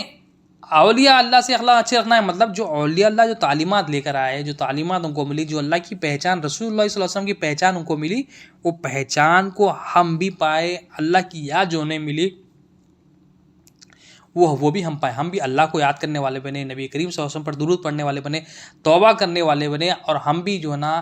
اولیاء اللہ سے اخلاق اچھے رکھنا ہے مطلب جو اولیاء اللہ جو تعلیمات لے کر آئے، جو تعلیمات ان کو ملی، جو اللہ کی پہچان، رسول اللہ صلی اللہ علیہ وسلم کی پہچان ان کو ملی، وہ پہچان کو ہم بھی پائے، اللہ کی یاد جو انہیں ملی وہ بھی ہم پائے، ہم بھی اللہ کو یاد کرنے والے بنے، نبی کریم صلی اللہ علیہ وسلم پر درود پڑھنے والے بنے، توبہ کرنے والے بنے، اور ہم بھی جو ہے نا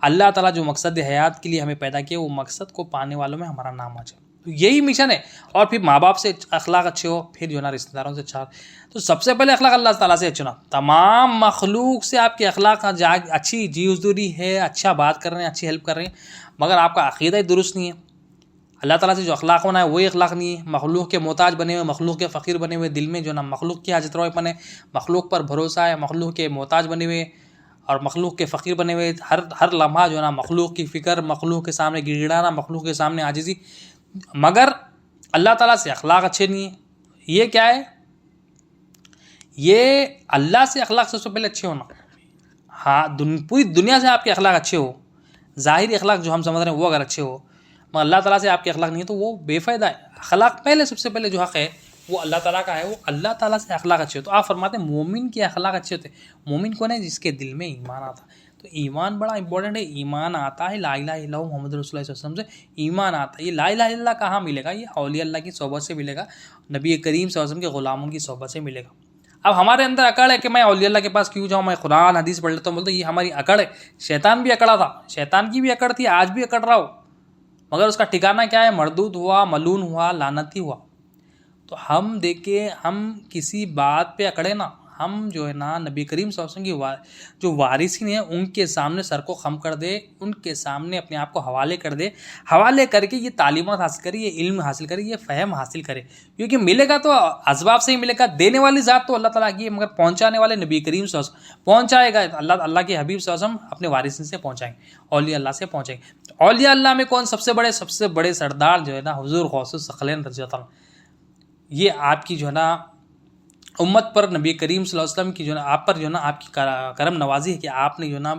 اللہ تعالیٰ جو مقصد حیات کے لیے ہمیں پیدا کیا وہ مقصد کو پانے والوں میں ہمارا نام آ جائے۔ تو یہی مشن ہے۔ اور پھر ماں باپ سے اخلاق اچھے ہو، پھر جو ہے نا رشتہ داروں سے اچھا۔ تو سب سے پہلے اخلاق اللہ تعالیٰ سے اچھا ہونا۔ تمام مخلوق سے آپ کے اخلاق اچھی جی حضوری ہے، اچھا بات کر رہے ہیں، اچھی ہیلپ کر رہے ہیں، مگر آپ کا عقیدہ ہی درست نہیں ہے، اللہ تعالیٰ سے جو اخلاق ہونا ہے وہی اخلاق نہیں ہے، مخلوق کے محتاج بنے ہوئے، مخلوق کے فقیر بنے ہوئے، دل میں جو نا مخلوق کی حاجت روائی بنے، مخلوق پر بھروسہ ہے، مخلوق کے محتاج بنے ہوئے اور مخلوق کے فقیر بنے ہوئے، ہر لمحہ جو ہے نا مخلوق کی فکر، مخلوق کے سامنے گڑ گڑانا، مخلوق کے سامنے عاجزی، مگر اللہ تعالیٰ سے اخلاق اچھے نہیں ہیں۔ یہ کیا ہے؟ یہ اللہ سے اخلاق سب سے پہلے اچھے ہونا۔ ہاں پوری دنیا سے آپ کے اخلاق اچھے ہو، ظاہری اخلاق جو ہم سمجھ رہے ہیں وہ اگر اچھے ہو، مگر اللہ تعالیٰ سے آپ کے اخلاق نہیں ہے تو وہ بے فائدہ ہے۔ اخلاق پہلے سب سے پہلے جو حق ہے وہ اللہ تعالیٰ کا ہے، وہ اللہ تعالیٰ سے اخلاق اچھے ہو۔ تو آپ فرماتے ہیں مومن کے اخلاق اچھے ہوتے ہیں۔ مومن کون ہے؟ جس کے دل میں ایمان آتا ہے۔ تو ایمان بڑا امپورٹنٹ ہے۔ ایمان آتا ہے لا الہ الا اللہ محمد رسول اللہ صلی اللہ علیہ وسلم سے ایمان آتا ہے۔ یہ لا الہ الا اللہ کہاں ملے گا؟ یہ اولیاء اللہ کی صحبت سے ملے گا، نبی کریم صلی اللہ علیہ وسلم کے غلاموں کی صحبت سے ملے گا۔ اب ہمارے اندر اکڑ ہے کہ میں اولیاء اللہ کے پاس کیوں جاؤں، میں قرآن حدیث پڑھ لیتا ہوں، بولتے یہ ہماری اکڑ ہے۔ شیطان بھی اکڑا تھا، شیطان کی بھی اکڑ تھی، آج بھی اکڑ رہا ہو، مگر اس کا ٹھکانہ کیا ہے؟ مردود ہوا، ملون ہوا، لعنتی ہوا۔ تو ہم دیکھیں، ہم کسی بات پہ اکڑے نا، ہم جو ہے نا نبی کریم صلی اللہ علیہ وسلم کی جو وارثین ہیں ان کے سامنے سر کو خم کر دے، ان کے سامنے اپنے آپ کو حوالے کر دے، حوالے کر کے یہ تعلیمات حاصل کرے، یہ علم حاصل کرے، یہ فہم حاصل کرے، کیونکہ ملے گا تو اسباب سے ہی ملے گا۔ دینے والی ذات تو اللہ تعالیٰ کی ہے، مگر پہنچانے والے نبی کریم صلی اللہ علیہ وسلم پہنچائے گا، اللہ کے حبیب صلی اللہ علیہ وسلم اپنے وارثین سے پہنچائیں گے، اولیاء اللہ سے پہنچائیں گے۔ اولیاء اللہ میں کون سب سے بڑے سردار جو ہے نا حضور غوث الثقلین رضی اللہ عنہ، یہ آپ کی جو ہے نا امت پر نبی کریم صلی اللہ علیہ وسلم کی جو ہے نا آپ پر جو ہے نا آپ کی کرم نوازی ہے کہ آپ نے جو ہے نا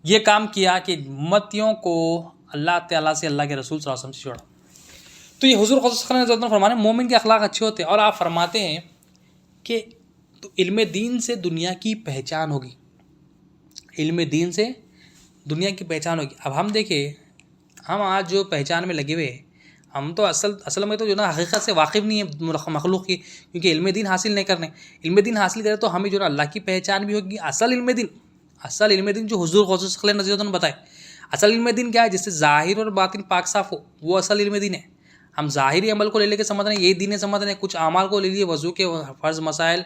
یہ کام کیا کہ امتیوں کو اللہ تعالیٰ سے، اللہ کے رسول صلی اللہ علیہ وسلم سے جوڑا۔ تو یہ حضور غوث الثقلین رضی اللہ عنہ فرمانے مومن کے اخلاق اچھے ہوتے ہیں، اور آپ فرماتے ہیں کہ تو علم دین سے دنیا کی پہچان ہوگی، علم دین سے دنیا کی پہچان ہوگی۔ اب ہم دیکھیں، ہم آج جو پہچان میں لگے ہوئے، ہم تو اصل میں تو جو نا حقیقت سے واقف نہیں ہے مخلوق کی، کیونکہ علم دین حاصل نہیں کرنے۔ علم دین حاصل کرے تو ہمیں جو نا اللہ کی پہچان بھی ہوگی۔ اصل علم دین جو حضور غوث الثقلین رضی اللہ عنہ نے بتائے، اصل علم دین کیا ہے؟ جس سے ظاہر اور باطن پاک صاف ہو، وہ اصل علم دین ہے۔ ہم ظاہری عمل کو لے کے سمجھ رہے ہیں یہی دین ہے، سمجھ رہے ہیں کچھ اعمال کو لے لیے، وضو کے فرض مسائل،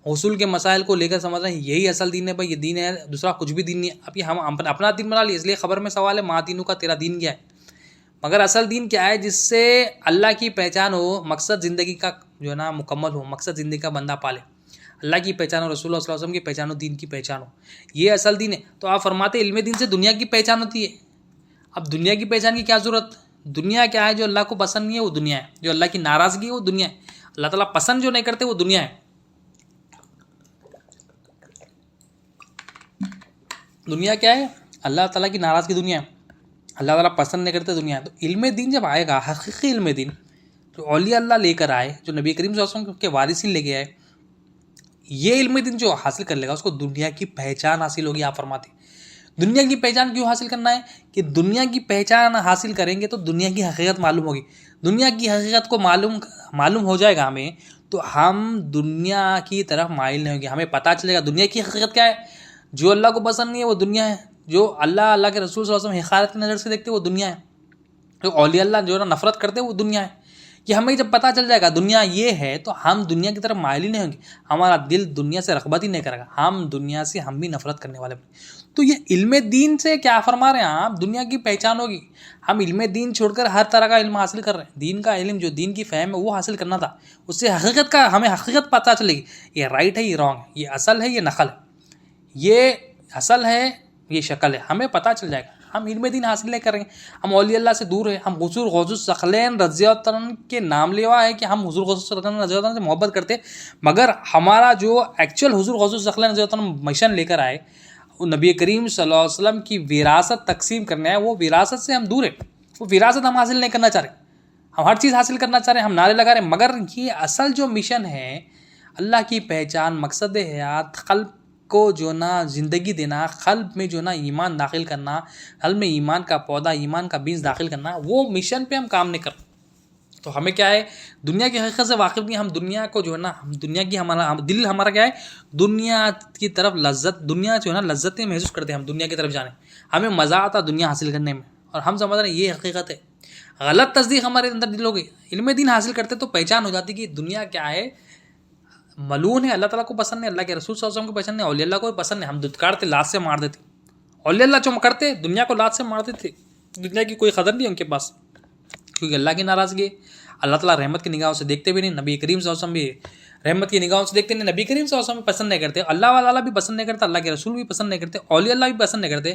حصول کے مسائل کو لے کر سمجھ رہے ہیں یہی اصل دین ہے، بھائی یہ دین ہے، دوسرا کچھ بھی دین نہیں ہے۔ اب یہ ہم اپنا دین بنا لیے، اس لیے خبر میں سوال ہے ماں دینوں کا تیرا دین کیا ہے؟ مگر اصل دین کیا ہے؟ جس سے اللہ کی پہچان ہو، مقصد زندگی کا جو ہے نا مکمل ہو، مقصد زندگی کا بندہ پالے، اللہ کی پہچان ہو، رسول اللہ صلی اللہ علیہ وسلم کی پہچان ہو، دین کی پہچان ہو، یہ اصل دین ہے۔ تو آپ فرماتے علم دین سے دنیا کی پہچان ہوتی ہے۔ اب دنیا کی پہچان کی کیا ضرورت؟ دنیا کیا ہے؟ جو اللہ کو پسند نہیں ہے وہ دنیا ہے، جو اللہ کی ناراضگی ہے وہ دنیا ہے، اللہ تعالیٰ پسند جو نہیں کرتے وہ دنیا ہے۔ دنیا کیا ہے؟ اللہ تعالیٰ کی ناراضگی دنیا ہے، اللہ تعالیٰ پسند نہیں کرتے دنیا ہے۔ تو علم دین جب آئے گا، حقیقی علم دین جو اولیاء اللہ لے کر آئے، جو نبی کریم صلی اللہ علیہ وسلم کے وارثین لے کے آئے، یہ علم دین جو حاصل کر لے گا اس کو دنیا کی پہچان حاصل ہوگی۔ آپ فرماتے ہیں دنیا کی پہچان کیوں حاصل کرنا ہے؟ کہ دنیا کی پہچان حاصل کریں گے تو دنیا کی حقیقت معلوم ہوگی۔ دنیا کی حقیقت کو معلوم ہو جائے گا ہمیں، تو ہم دنیا کی طرف مائل نہیں ہوں گے، ہمیں پتہ چلے گا دنیا کی حقیقت کیا ہے۔ جو اللہ کو پسند نہیں ہے وہ دنیا ہے، جو اللہ کے رسول صلی اللہ علیہ وسلم حقارت کی نظر سے دیکھتے وہ دنیا ہے، جو اولیاء اللہ جو ہے نا نفرت کرتے وہ دنیا ہے۔ کہ ہمیں جب پتہ چل جائے گا دنیا یہ ہے تو ہم دنیا کی طرف مائل ہی نہیں ہوں گے، ہمارا دل دنیا سے رغبت ہی نہیں کرے گا، ہم دنیا سے ہم بھی نفرت کرنے والے بنے۔ تو یہ علم دین سے کیا فرما رہے ہیں آپ؟ دنیا کی پہچان ہوگی۔ ہم علم دین چھوڑ کر ہر طرح کا علم حاصل کر رہے ہیں، دین کا علم جو دین کی فہم ہے وہ حاصل کرنا تھا، اس سے ہمیں حقیقت پتہ چلے گی، یہ رائٹ ہے یہ رانگ ہے، یہ اصل ہے یہ نقل ہے، یہ اصل ہے یہ شکل ہے، ہمیں پتہ چل جائے گا۔ ہم علم دین حاصل نہیں کریں گے، ہم اولیاء اللہ سے دور ہیں، ہم حضور غوث الثقلین رضی اللہ عنہ کے نام لیوا ہے کہ ہم حضور غوث الثقلین رضی اللہ عنہ سے محبت کرتے، مگر ہمارا جو ایکچوئل حضور غوث الثقلین رضی اللہ عنہ مشن لے کر آئے، وہ نبی کریم صلی اللہ علیہ وسلم کی وراثت تقسیم کرنا ہے، وہ وراثت سے ہم دور ہیں، وہ وراثت ہم حاصل نہیں کرنا چاہ رہے، ہم ہر چیز حاصل کرنا چاہ رہے ہیں، ہم نعرے لگا رہے ہیں، مگر یہ اصل جو مشن ہے، اللہ کی پہچان، مقصد حیات، قلب کو جو نا زندگی دینا، قلب میں جو نا ایمان داخل کرنا، قلب میں ایمان کا پودا، ایمان کا بیج داخل کرنا، وہ مشن پہ ہم کام نہیں کرتے. تو ہمیں کیا ہے، دنیا کی حقیقت سے واقف نہیں. ہم دنیا کو جو ہے نا، ہم دنیا کی دل ہمارا کیا ہے، دنیا کی طرف لذت، دنیا جو ہے نا لذتیں محسوس کرتے ہیں. ہم دنیا کی طرف جانے، ہمیں مزہ آتا دنیا حاصل کرنے میں، اور ہم سمجھ رہے ہیں یہ حقیقت ہے. غلط تصدیق ہمارے اندر دل ہو گئی. علم دین حاصل کرتے تو پہچان ہو جاتی کہ دنیا کیا ہے، ملون ہے، اللہ تعالیٰ کو پسند نہیں، اللہ کے رسول صلی اللہ علیہ وسلم کو پسند نہیں، اولیاء اللہ کو پسند نہیں. ہم دھتکارتے، لات سے مار دیتے. اولیاء اللہ جو کرتے دنیا کو لات سے مار دیتے. دنیا کی کوئی قدر نہیں ان کے پاس، کیونکہ اللہ کی ناراضگی ہے. اللہ تعالیٰ رحمت کی نگاہوں سے دیکھتے بھی نہیں، نبی کریم صلی اللہ علیہ وسلم بھی رحمت کی نگاہوں سے دیکھتے نہیں. نبی کریم صلی اللہ علیہ وسلم بھی پسند نہیں کرتے، اللہ والا بھی پسند نہیں کرتا، اللہ کے رسول بھی پسند نہیں کرتے، اولیاء اللہ بھی پسند نہیں کرتے.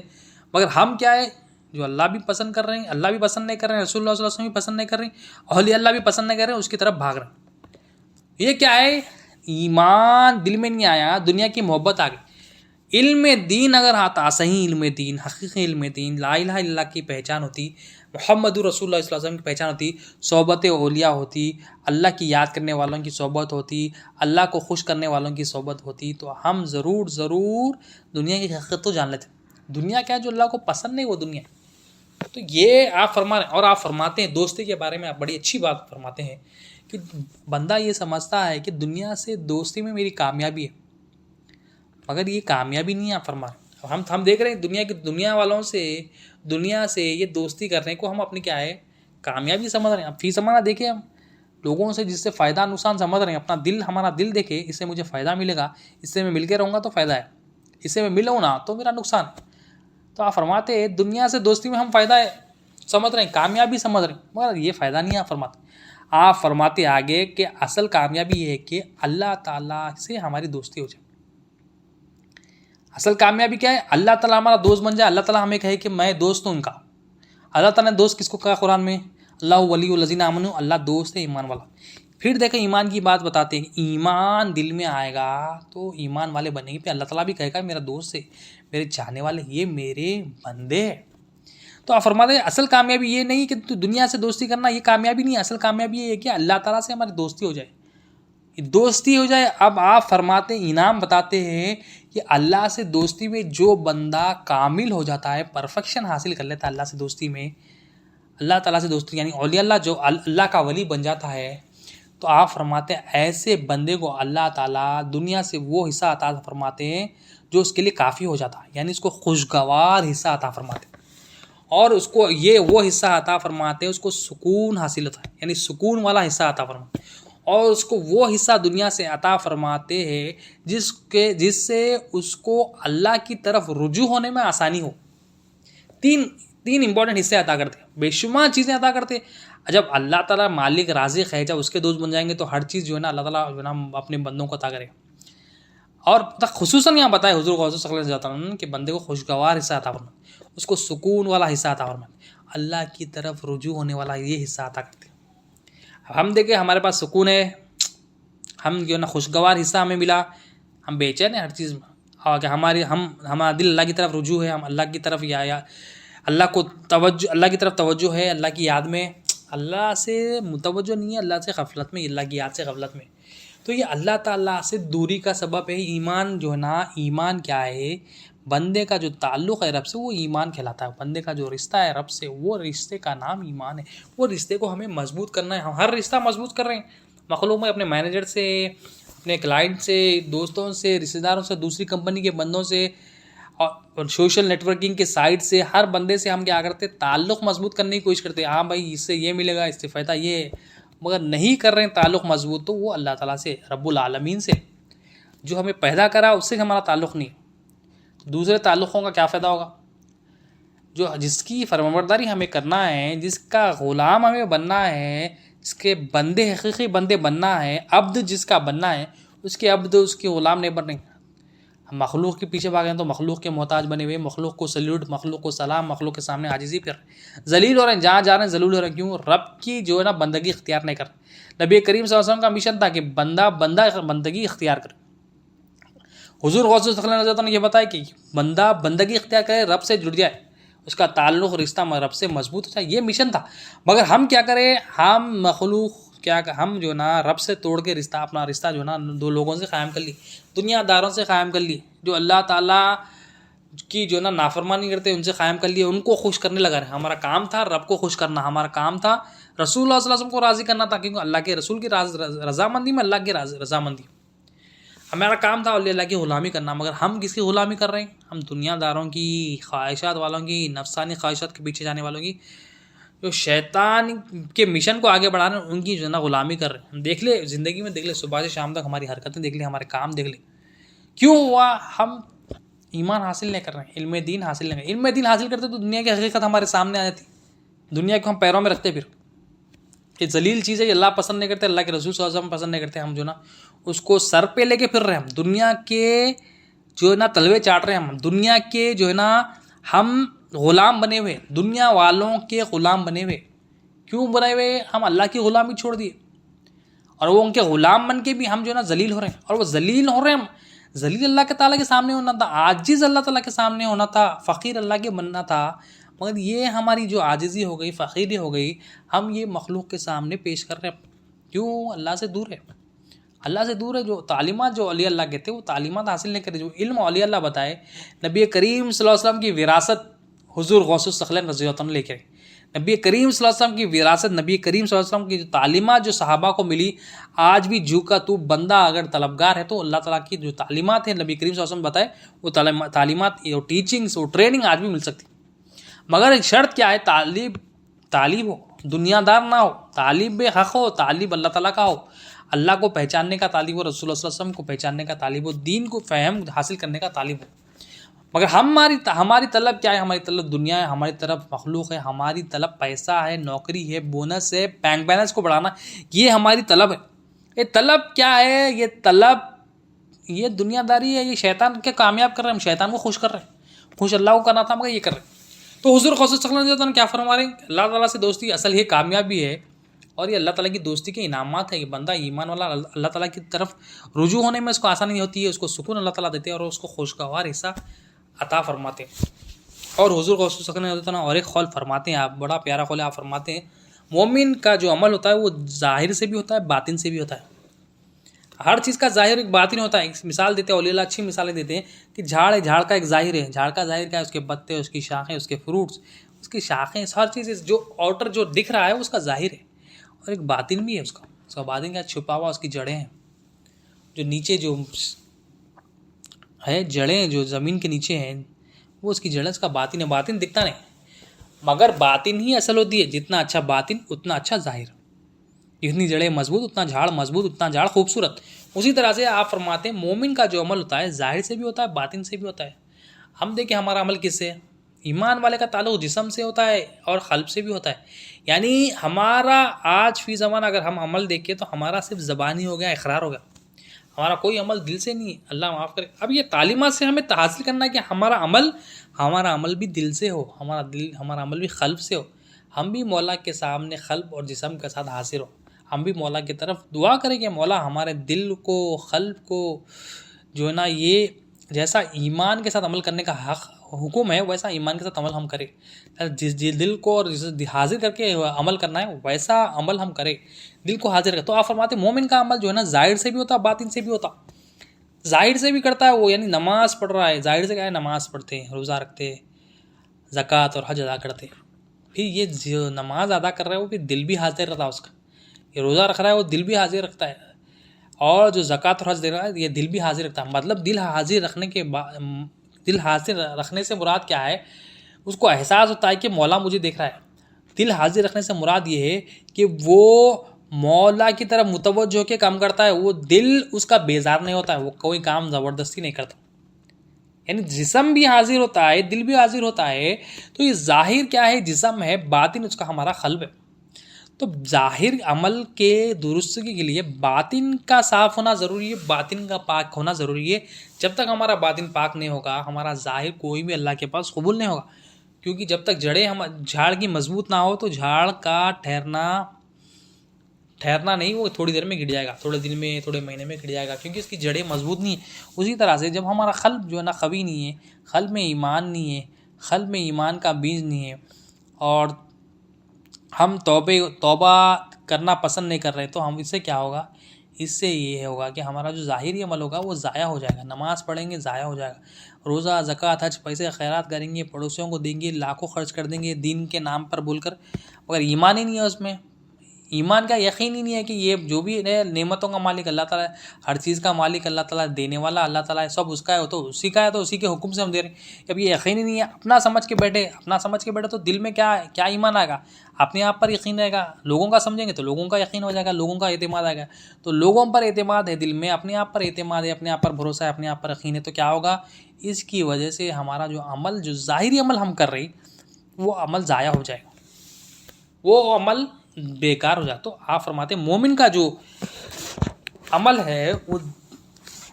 مگر ہم کیا ہے، جو اللہ بھی پسند کر رہے ہیں، اللہ بھی پسند نہیں کر رہے ہیں، رسول اللہ صلی اللہ علیہ وسلم بھی پسند نہیں کر رہے ہیں، اولیاء اللہ بھی پسند نہیں کر رہے ہیں، اس کی طرف بھاگ رہے ہیں. یہ کیا ہے، ایمان دل میں نہیں آیا، دنیا کی محبت آ گئی. علم دین اگر آتا، صحیح علم دین، حقیقی علم دین، لا الہ الا اللہ کی پہچان ہوتی، محمد رسول اللہ صلی اللہ علیہ وسلم کی پہچان ہوتی، صحبت اولیاء ہوتی، اللہ کی یاد کرنے والوں کی صحبت ہوتی، اللہ کو خوش کرنے والوں کی صحبت ہوتی، تو ہم ضرور دنیا کی حقیقت تو جان لیتے. دنیا کیا ہے، جو اللہ کو پسند نہیں وہ دنیا. تو یہ آپ فرما رہے ہیں، اور آپ فرماتے ہیں دوستی کے بارے میں، آپ بڑی اچھی بات فرماتے ہیں کہ بندہ یہ سمجھتا ہے کہ دنیا سے دوستی میں میری کامیابی ہے، مگر یہ کامیابی نہیں ہے. آپ فرما رہے ہیں، ہم دیکھ رہے ہیں دنیا والوں سے، دنیا سے یہ دوستی کرنے کو ہم اپنی کیا ہے، کامیابی سمجھ رہے ہیں. اب فی زمانہ دیکھیں، ہم لوگوں سے جس سے فائدہ نقصان سمجھ رہے ہیں، اپنا دل، ہمارا دل دیکھے، اس سے مجھے فائدہ ملے گا، اس سے میں مل کے رہوں گا تو فائدہ ہے، اس سے میں ملوں نا تو میرا نقصان ہے. تو آپ فرماتے ہیں دنیا سے دوستی میں ہم فائدہ ہے سمجھ رہے ہیں، کامیابی سمجھ رہے ہیں، مگر یہ فائدہ نہیں ہے. آپ فرماتے آگے کہ اصل کامیابی یہ ہے کہ اللہ تعالیٰ سے ہماری دوستی ہو جائے. اصل کامیابی کیا ہے، اللہ تعالیٰ ہمارا دوست بن جائے. اللہ تعالیٰ ہمیں کہے کہ میں دوست ہوں ان کا. اللہ تعالیٰ نے دوست کس کو کہا قرآن میں، اللہ ولی الذین آمنوا، اللہ دوست ہے ایمان والا. پھر دیکھیں ایمان کی بات بتاتے ہیں، ایمان دل میں آئے گا تو ایمان والے بنے گی. پھر اللہ تعالیٰ بھی کہے گا میرا دوست ہے، میرے چاہنے والے، یہ میرے بندے ہیں. تو آپ فرماتے ہیں اصل کامیابی یہ نہیں کہ تو دنیا سے دوستی کرنا، یہ کامیابی نہیں ہے. اصل کامیابی یہ ہے کہ اللہ تعالیٰ سے ہماری دوستی ہو جائے. اب آپ فرماتے انعام بتاتے ہیں کہ اللہ سے دوستی میں جو بندہ کامل ہو جاتا ہے، پرفیکشن حاصل کر لیتا ہے اللہ سے دوستی میں، اللہ تعالیٰ سے دوستی یعنی اولیاء اللہ جو اللہ کا ولی بن جاتا ہے، تو آپ فرماتے ہیں ایسے بندے کو اللہ تعالیٰ دنیا سے وہ حصہ عطا فرماتے ہیں جو اس کے لیے کافی ہو جاتا ہے، یعنی اس کو خوشگوار حصہ عطا فرماتے ہیں، اور اس کو یہ وہ حصہ عطا فرماتے ہیں، اس کو سکون حاصل ہوتا ہے، یعنی سکون والا حصہ عطا فرماتے ہیں، اور اس کو وہ حصہ دنیا سے عطا فرماتے ہیں جس سے اس کو اللہ کی طرف رجوع ہونے میں آسانی ہو. تین امپورٹنٹ حصے عطا کرتے ہیں، بے شمار چیزیں عطا کرتے ہیں. جب اللہ تعالیٰ مالک رازق ہے، جب اس کے دوست بن جائیں گے تو ہر چیز جو ہے نا اللہ تعالیٰ جو ہے نا اپنے بندوں کو عطا کرے گا. اور خصوصاً یہاں بتائے حضور غوث صلی اللہ علیہ وسلم کہ بندے کو خوشگوار حصہ عطا فرمائے، اس کو سکون والا حصہ عطا فرمائے، اللہ کی طرف رجوع ہونے والا یہ حصہ عطا کرتے ہیں. اب ہم دیکھیں ہمارے پاس سکون ہے، ہم جو ہے نا خوشگوار حصہ ہمیں ملا، ہم بیچین ہیں ہر چیز میں، اور کہ ہمارا دل اللہ کی طرف رجوع ہے، ہم اللہ کی طرف یا اللہ کی طرف توجہ ہے، اللہ کی یاد میں، اللہ سے متوجہ نہیں ہے، اللہ سے غفلت میں، اللہ کی یاد سے غفلت میں. تو یہ اللہ تعالیٰ سے دوری کا سبب ہے. ایمان جو ہے نا، ایمان کیا ہے، بندے کا جو تعلق ہے رب سے وہ ایمان کہلاتا ہے. بندے کا جو رشتہ ہے رب سے، وہ رشتے کا نام ایمان ہے. وہ رشتے کو ہمیں مضبوط کرنا ہے. ہم ہر رشتہ مضبوط کر رہے ہیں مخلوق میں، اپنے مینیجر سے، اپنے کلائنٹ سے، دوستوں سے، رشتہ داروں سے، دوسری کمپنی کے بندوں سے، اور سوشل نیٹ ورکنگ کے سائٹ سے، ہر بندے سے ہم کیا کرتے ہیں، تعلق مضبوط کرنے کی کوشش کرتے ہیں. ہاں بھائی اس سے یہ ملے گا، اس سے فائدہ یہ ہے، مگر نہیں کر رہے ہیں تعلق مضبوط، تو وہ اللہ تعالیٰ سے، رب العالمین سے، جو ہمیں پیدا کرا اس سے ہمارا تعلق نہیں. دوسرے تعلقوں کا کیا فائدہ ہوگا؟ جس کی فرمانبرداری ہمیں کرنا ہے، جس کا غلام ہمیں بننا ہے، جس کے بندے، حقیقی بندے بننا ہے، عبد جس کا بننا ہے، اس کے عبد، اس کے غلام نہیں بننے. ہم مخلوق کے پیچھے بھاگیں تو مخلوق کے محتاج بنے ہوئے، مخلوق کو سلیوٹ، مخلوق کو سلام، مخلوق کے سامنے عاجزی پھر ذلیل ہو رہے ہیں، جہاں جا رہے ہیں ذلیل ہو رہے ہیں. کیوں؟ رب کی جو ہے نا بندگی اختیار نہیں کر رہے. نبی کریم صلی اللہ علیہ وسلم کا مشن تھا کہ بندہ بندگی اختیار کرے. حضور غوث صلی اللہ علیہ وسلم نے یہ بتایا کہ بندہ بندگی اختیار کرے، رب سے جڑ جائے، اس کا تعلق، رشتہ رب سے مضبوط ہو جائے. یہ مشن تھا. مگر ہم کیا کریں، ہم مخلوق کیا ہم جو ہے نا رب سے توڑ کے اپنا رشتہ جو ہے نا دو لوگوں سے قائم کر لی، دنیا داروں سے قائم کر لی، جو اللہ تعالیٰ کی جو ہے نا نافرمانی کرتے ان سے قائم کر لیے، ان کو خوش کرنے لگا رہے۔ ہمارا کام تھا رب کو خوش کرنا، ہمارا کام تھا رسول اللہ صلی اللہ علیہ وسلم کو راضی کرنا تھا، کیونکہ اللہ کے رسول کی رضامندی میں اللہ کی رضامندی، ہمارا کام تھا اللہ کی غلامی کرنا۔ مگر ہم کس کی غلامی کر رہے ہیں؟ ہم دنیا داروں کی، خواہشات والوں کی، نفسانی خواہشات کے پیچھے جانے والوں کی، جو شیطان کے مشن کو آگے بڑھا رہے ہیں ان کی جو ہے نا غلامی کر رہے ہیں۔ ہم دیکھ لے زندگی میں، دیکھ لے صبح سے شام تک ہماری حرکتیں دیکھ لے، ہمارے کام دیکھ لے، کیوں ہوا؟ ہم ایمان حاصل نہیں کر رہے ہیں، علم دین حاصل نہیں کر رہے۔ علم دین حاصل کرتے تو دنیا کی حقیقت ہمارے سامنے آ جاتی، دنیا کو ہم پیروں میں رکھتے۔ پھر یہ ذلیل چیز ہے، یہ اللہ پسند نہیں کرتے، اللہ کے رسول صلی اللہ علیہ وسلم پسند نہیں کرتے، ہم جو نا اس کو سر پہ لے کے پھر رہے ہیں، ہم دنیا کے جو ہے نا تلوے چاٹ رہے ہیں، ہم دنیا کے جو ہے نا ہم غلام بنے ہوئے، دنیا والوں کے غلام بنے ہوئے۔ کیوں بنے ہوئے؟ ہم اللہ کی غلامی چھوڑ دیے، اور وہ ان کے غلام بن کے بھی ہم جو ہے نا ذلیل ہو رہے ہیں، اور وہ ذلیل ہو رہے ہیں۔ ذلیل اللہ کے تعالیٰ کے سامنے ہونا تھا، عاجز اللہ تعالیٰ کے سامنے ہونا تھا، فقیر اللہ کے بننا تھا، مگر یہ ہماری جو عاجزی ہو گئی، فقیری ہو گئی، ہم یہ مخلوق کے سامنے پیش کر رہے ہیں۔ کیوں؟ اللہ سے دور ہے، اللہ سے دور ہے۔ جو تعلیمات جو اولیاء اللہ کے تھے وہ تعلیمات حاصل نہیں کرے، جو علم اولیاء اللہ بتائے، نبی کریم صلی اللہ علیہ وسلم کی وراثت حضور غوث الثقلین رضی اللہ عنہ لے کے، نبی کریم صلی اللہ علیہ وسلم کی وراثت، نبی کریم صلی اللہ علیہ وسلم کی جو تعلیمات جو صحابہ کو ملی، آج بھی جو کا تو بندہ اگر طلبگار ہے تو اللہ تعالیٰ کی جو تعلیمات ہیں نبی کریم صلی اللہ علیہ وسلم بتائے وہ تعلیمات، وہ ٹیچنگس، وہ ٹریننگ آج بھی مل سکتی، مگر ایک شرط کیا ہے؟ طالب ہو، دنیا دار نہ ہو، طالب حق ہو، طالب اللہ تعالیٰ کا ہو، اللہ کو پہچاننے کا طالب ہو، رسول اللہ صلی اللہ علیہ وسلم کو پہچاننے کا طالب ہو، دین کو فہم حاصل کرنے کا طالب ہو۔ مگر ہماری طلب کیا ہے؟ ہماری طلب دنیا ہے، ہماری طرف مخلوق ہے، ہماری طلب پیسہ ہے، نوکری ہے، بونس ہے، بینک بیلنس کو بڑھانا، یہ ہماری طلب ہے۔ یہ طلب کیا ہے؟ یہ طلب یہ دنیا داری ہے، یہ شیطان کے کامیاب کر رہے ہیں، ہم شیطان کو خوش کر رہے ہیں، خوش اللہ کو کرنا تھا مگر یہ کر رہے ہیں۔ تو حضور غوث الثقلین رضی اللہ عنہ کیا فرما رہے ہیں؟ اللہ تعالیٰ سے دوستی اصل یہ کامیابی ہے، اور یہ اللہ تعالیٰ کی دوستی کے انعامات ہیں۔ یہ بندہ ایمان والا اللہ تعالیٰ کی طرف رجوع ہونے میں اس کو آسانی ہوتی ہے، اس کو سکون اللہ تعالیٰ دیتے ہیں، اور اس کو خوشگوار حصہ عطا فرماتے ہیں۔ اور حضور غوث الثقلین رضی اللہ عنہ اور ایک قول فرماتے ہیں، آپ بڑا پیارا قول ہے، آپ فرماتے ہیں مومن کا جو عمل ہوتا ہے وہ ظاہر سے بھی ہوتا ہے، باطن سے بھی ہوتا ہے۔ ہر چیز کا ظاہر ایک باطن ہوتا ہے۔ ایک مثال دیتے ہیں اولیاء اللہ، اچھی مثالیں دیتے ہیں کہ جھاڑ ہے، جھاڑ کا ایک ظاہر ہے، جھاڑ کا ظاہر کیا ہے؟ اس کے پتے، اس کی شاخیں، اس کے فروٹس، اس کی شاخیں، ہر چیز جو آؤٹر جو دکھ رہا ہے اس کا ظاہر ہے، اور ایک باطن بھی ہے اس کا باطن کا چھپا ہوا، اس کی جڑیں ہیں، جو نیچے جو ہے جڑیں جو زمین کے نیچے ہیں وہ اس کی جڑیں، اس کا باطن ہے۔ باطن دکھتا نہیں، مگر باطن ہی اصل ہوتی ہے، جتنا اچھا باطن اتنا اچھا ظاہر، جتنی جڑیں مضبوط اتنا جھاڑ مضبوط، اتنا جھاڑ خوبصورت۔ اسی طرح سے آپ فرماتے ہیں مومن کا جو عمل ہوتا ہے ظاہر سے بھی ہوتا ہے، باطن سے بھی ہوتا ہے۔ ہم دیکھیں ہمارا عمل کس سے ہے؟ ایمان والے کا تعلق جسم سے ہوتا ہے اور قلب سے بھی ہوتا ہے، یعنی ہمارا آج فی زمانہ اگر ہم عمل دیکھیں تو ہمارا صرف زبانی ہو گیا، اقرار ہو گیا، ہمارا کوئی عمل دل سے نہیں ہے، اللہ معاف کرے۔ اب یہ تعلیمات سے ہمیں حاصل کرنا ہے کہ ہمارا عمل بھی دل سے ہو، ہمارا عمل بھی قلب سے ہو، ہم بھی مولا کے سامنے قلب اور جسم کے ساتھ حاضر ہو، ہم بھی مولا کی طرف دعا کریں کہ مولا ہمارے دل کو، قلب کو جو ہے نا یہ جیسا ایمان کے ساتھ عمل کرنے کا حکم ہے ویسا ایمان کے ساتھ عمل ہم کریں، جس دل کو اور حاضر کر کے عمل کرنا ہے ویسا عمل ہم کریں، دل کو حاضر کر۔ تو آپ فرماتے ہیں مومن کا عمل جو ہے نا ظاہر سے بھی ہوتا، باطن سے بھی ہوتا۔ ظاہر سے بھی کرتا ہے وہ، یعنی نماز پڑھ رہا ہے، ظاہر سے کیا ہے؟ نماز پڑھتے ہیں، روزہ رکھتے ہیں، زکوٰۃ اور حج ادا کرتے ہیں۔ پھر یہ جو نماز ادا کر رہا ہے وہ پھر دل بھی حاضر رہتا ہے اس کا، یہ روزہ رکھ رہا ہے وہ دل بھی حاضر رکھتا ہے، اور جو زکوٰۃ اور حج دے رہا ہے یہ دل بھی حاضر رکھتا ہے۔ مطلب دل حاضر رکھنے سے مراد کیا ہے؟ اس کو احساس ہوتا ہے کہ مولا مجھے دیکھ رہا ہے۔ دل حاضر رکھنے سے مراد یہ ہے کہ وہ مولا کی طرف متوجہ ہو کے کام کرتا ہے، وہ دل اس کا بیزار نہیں ہوتا ہے، وہ کوئی کام زبردستی نہیں کرتا، یعنی جسم بھی حاضر ہوتا ہے، دل بھی حاضر ہوتا ہے۔ تو یہ ظاہر کیا ہے؟ جسم ہے، باطن اس کا ہمارا قلب ہے۔ تو ظاہر عمل کے درستگی کے لیے باطن کا صاف ہونا ضروری ہے، باطن کا پاک ہونا ضروری ہے۔ جب تک ہمارا باطن پاک نہیں ہوگا ہمارا ظاہر کوئی بھی اللہ کے پاس قبول نہیں ہوگا، کیونکہ جب تک جڑیں جھاڑ کی مضبوط نہ ہو تو جھاڑ کا ٹھہرنا نہیں، وہ تھوڑی دیر میں گر جائے گا، تھوڑے دن میں، تھوڑے مہینے میں گر جائے گا، کیونکہ اس کی جڑیں مضبوط نہیں ہیں۔ اسی طرح سے جب ہمارا قلب جو ہے نا قوی نہیں ہے، قلب میں ایمان نہیں ہے، قلب میں ایمان کا بیج نہیں ہے، اور ہم توبہ کرنا پسند نہیں کر رہے تو ہم اس سے کیا ہوگا، اس سے یہ ہوگا کہ ہمارا جو ظاہری عمل ہوگا وہ ضائع ہو جائے گا. نماز پڑھیں گے ضائع ہو جائے گا، روزہ زکوٰۃ حج پیسے خیرات کریں گے، پڑوسیوں کو دیں گے، لاکھوں خرچ کر دیں گے دین کے نام پر بول کر، مگر ایمان ہی نہیں ہے اس میں. ایمان کا یقین ہی نہیں ہے کہ یہ جو بھی ہے نعمتوں کا مالک اللہ تعالیٰ ہے، ہر چیز کا مالک اللہ تعالیٰ ہے، دینے والا اللہ تعالیٰ ہے، سب اس کا ہے، تو اسی کا ہے، تو اسی کے حکم سے ہم دے رہے ہیں. اب یہ یقین ہی نہیں ہے، اپنا سمجھ کے بیٹھے تو دل میں کیا ایمان آئے گا، اپنے آپ پر یقین رہے گا. لوگوں کا سمجھیں گے تو لوگوں کا یقین ہو جائے گا، لوگوں کا اعتماد آئے گا. تو لوگوں پر اعتماد ہے دل میں، اپنے آپ پر اعتماد ہے، اپنے آپ پر بھروسہ ہے، اپنے آپ پر یقین ہے، تو کیا ہوگا، اس کی وجہ سے ہمارا جو عمل، جو ظاہری عمل ہم کر رہے وہ عمل ضائع ہو جائے گا، وہ عمل بیکار ہو جائے. تو آپ فرماتے ہیں مومن کا جو عمل ہے وہ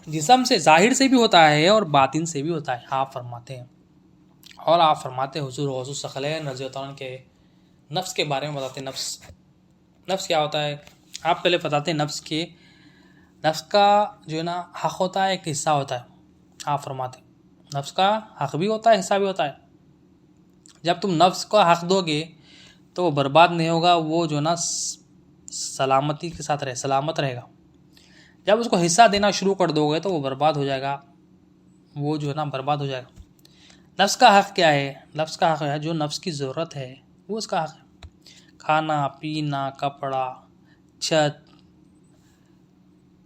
جسم سے، ظاہر سے بھی ہوتا ہے اور باطن سے بھی ہوتا ہے. آپ فرماتے ہیں، اور آپ فرماتے ہیں حضور غوث الثقلین رضی اللہ عنہ کے نفس کے بارے میں بتاتے ہیں. نفس کیا ہوتا ہے، آپ پہلے بتاتے ہیں. نفس کا جو ہے نا حق ہوتا ہے، ایک حصہ ہوتا ہے. آپ فرماتے ہیں نفس کا حق بھی ہوتا ہے، حصہ بھی ہوتا ہے. جب تم نفس کا حق دو گے تو وہ برباد نہیں ہوگا، وہ جو ہے نا سلامتی کے ساتھ سلامت رہے گا. جب اس کو حصہ دینا شروع کر دو گے تو وہ برباد ہو جائے گا، وہ جو ہے نا برباد ہو جائے گا. نفس کا حق کیا ہے؟ نفس کا حق ہے جو نفس کی ضرورت ہے وہ اس کا حق ہے. کھانا پینا، کپڑا، چھت،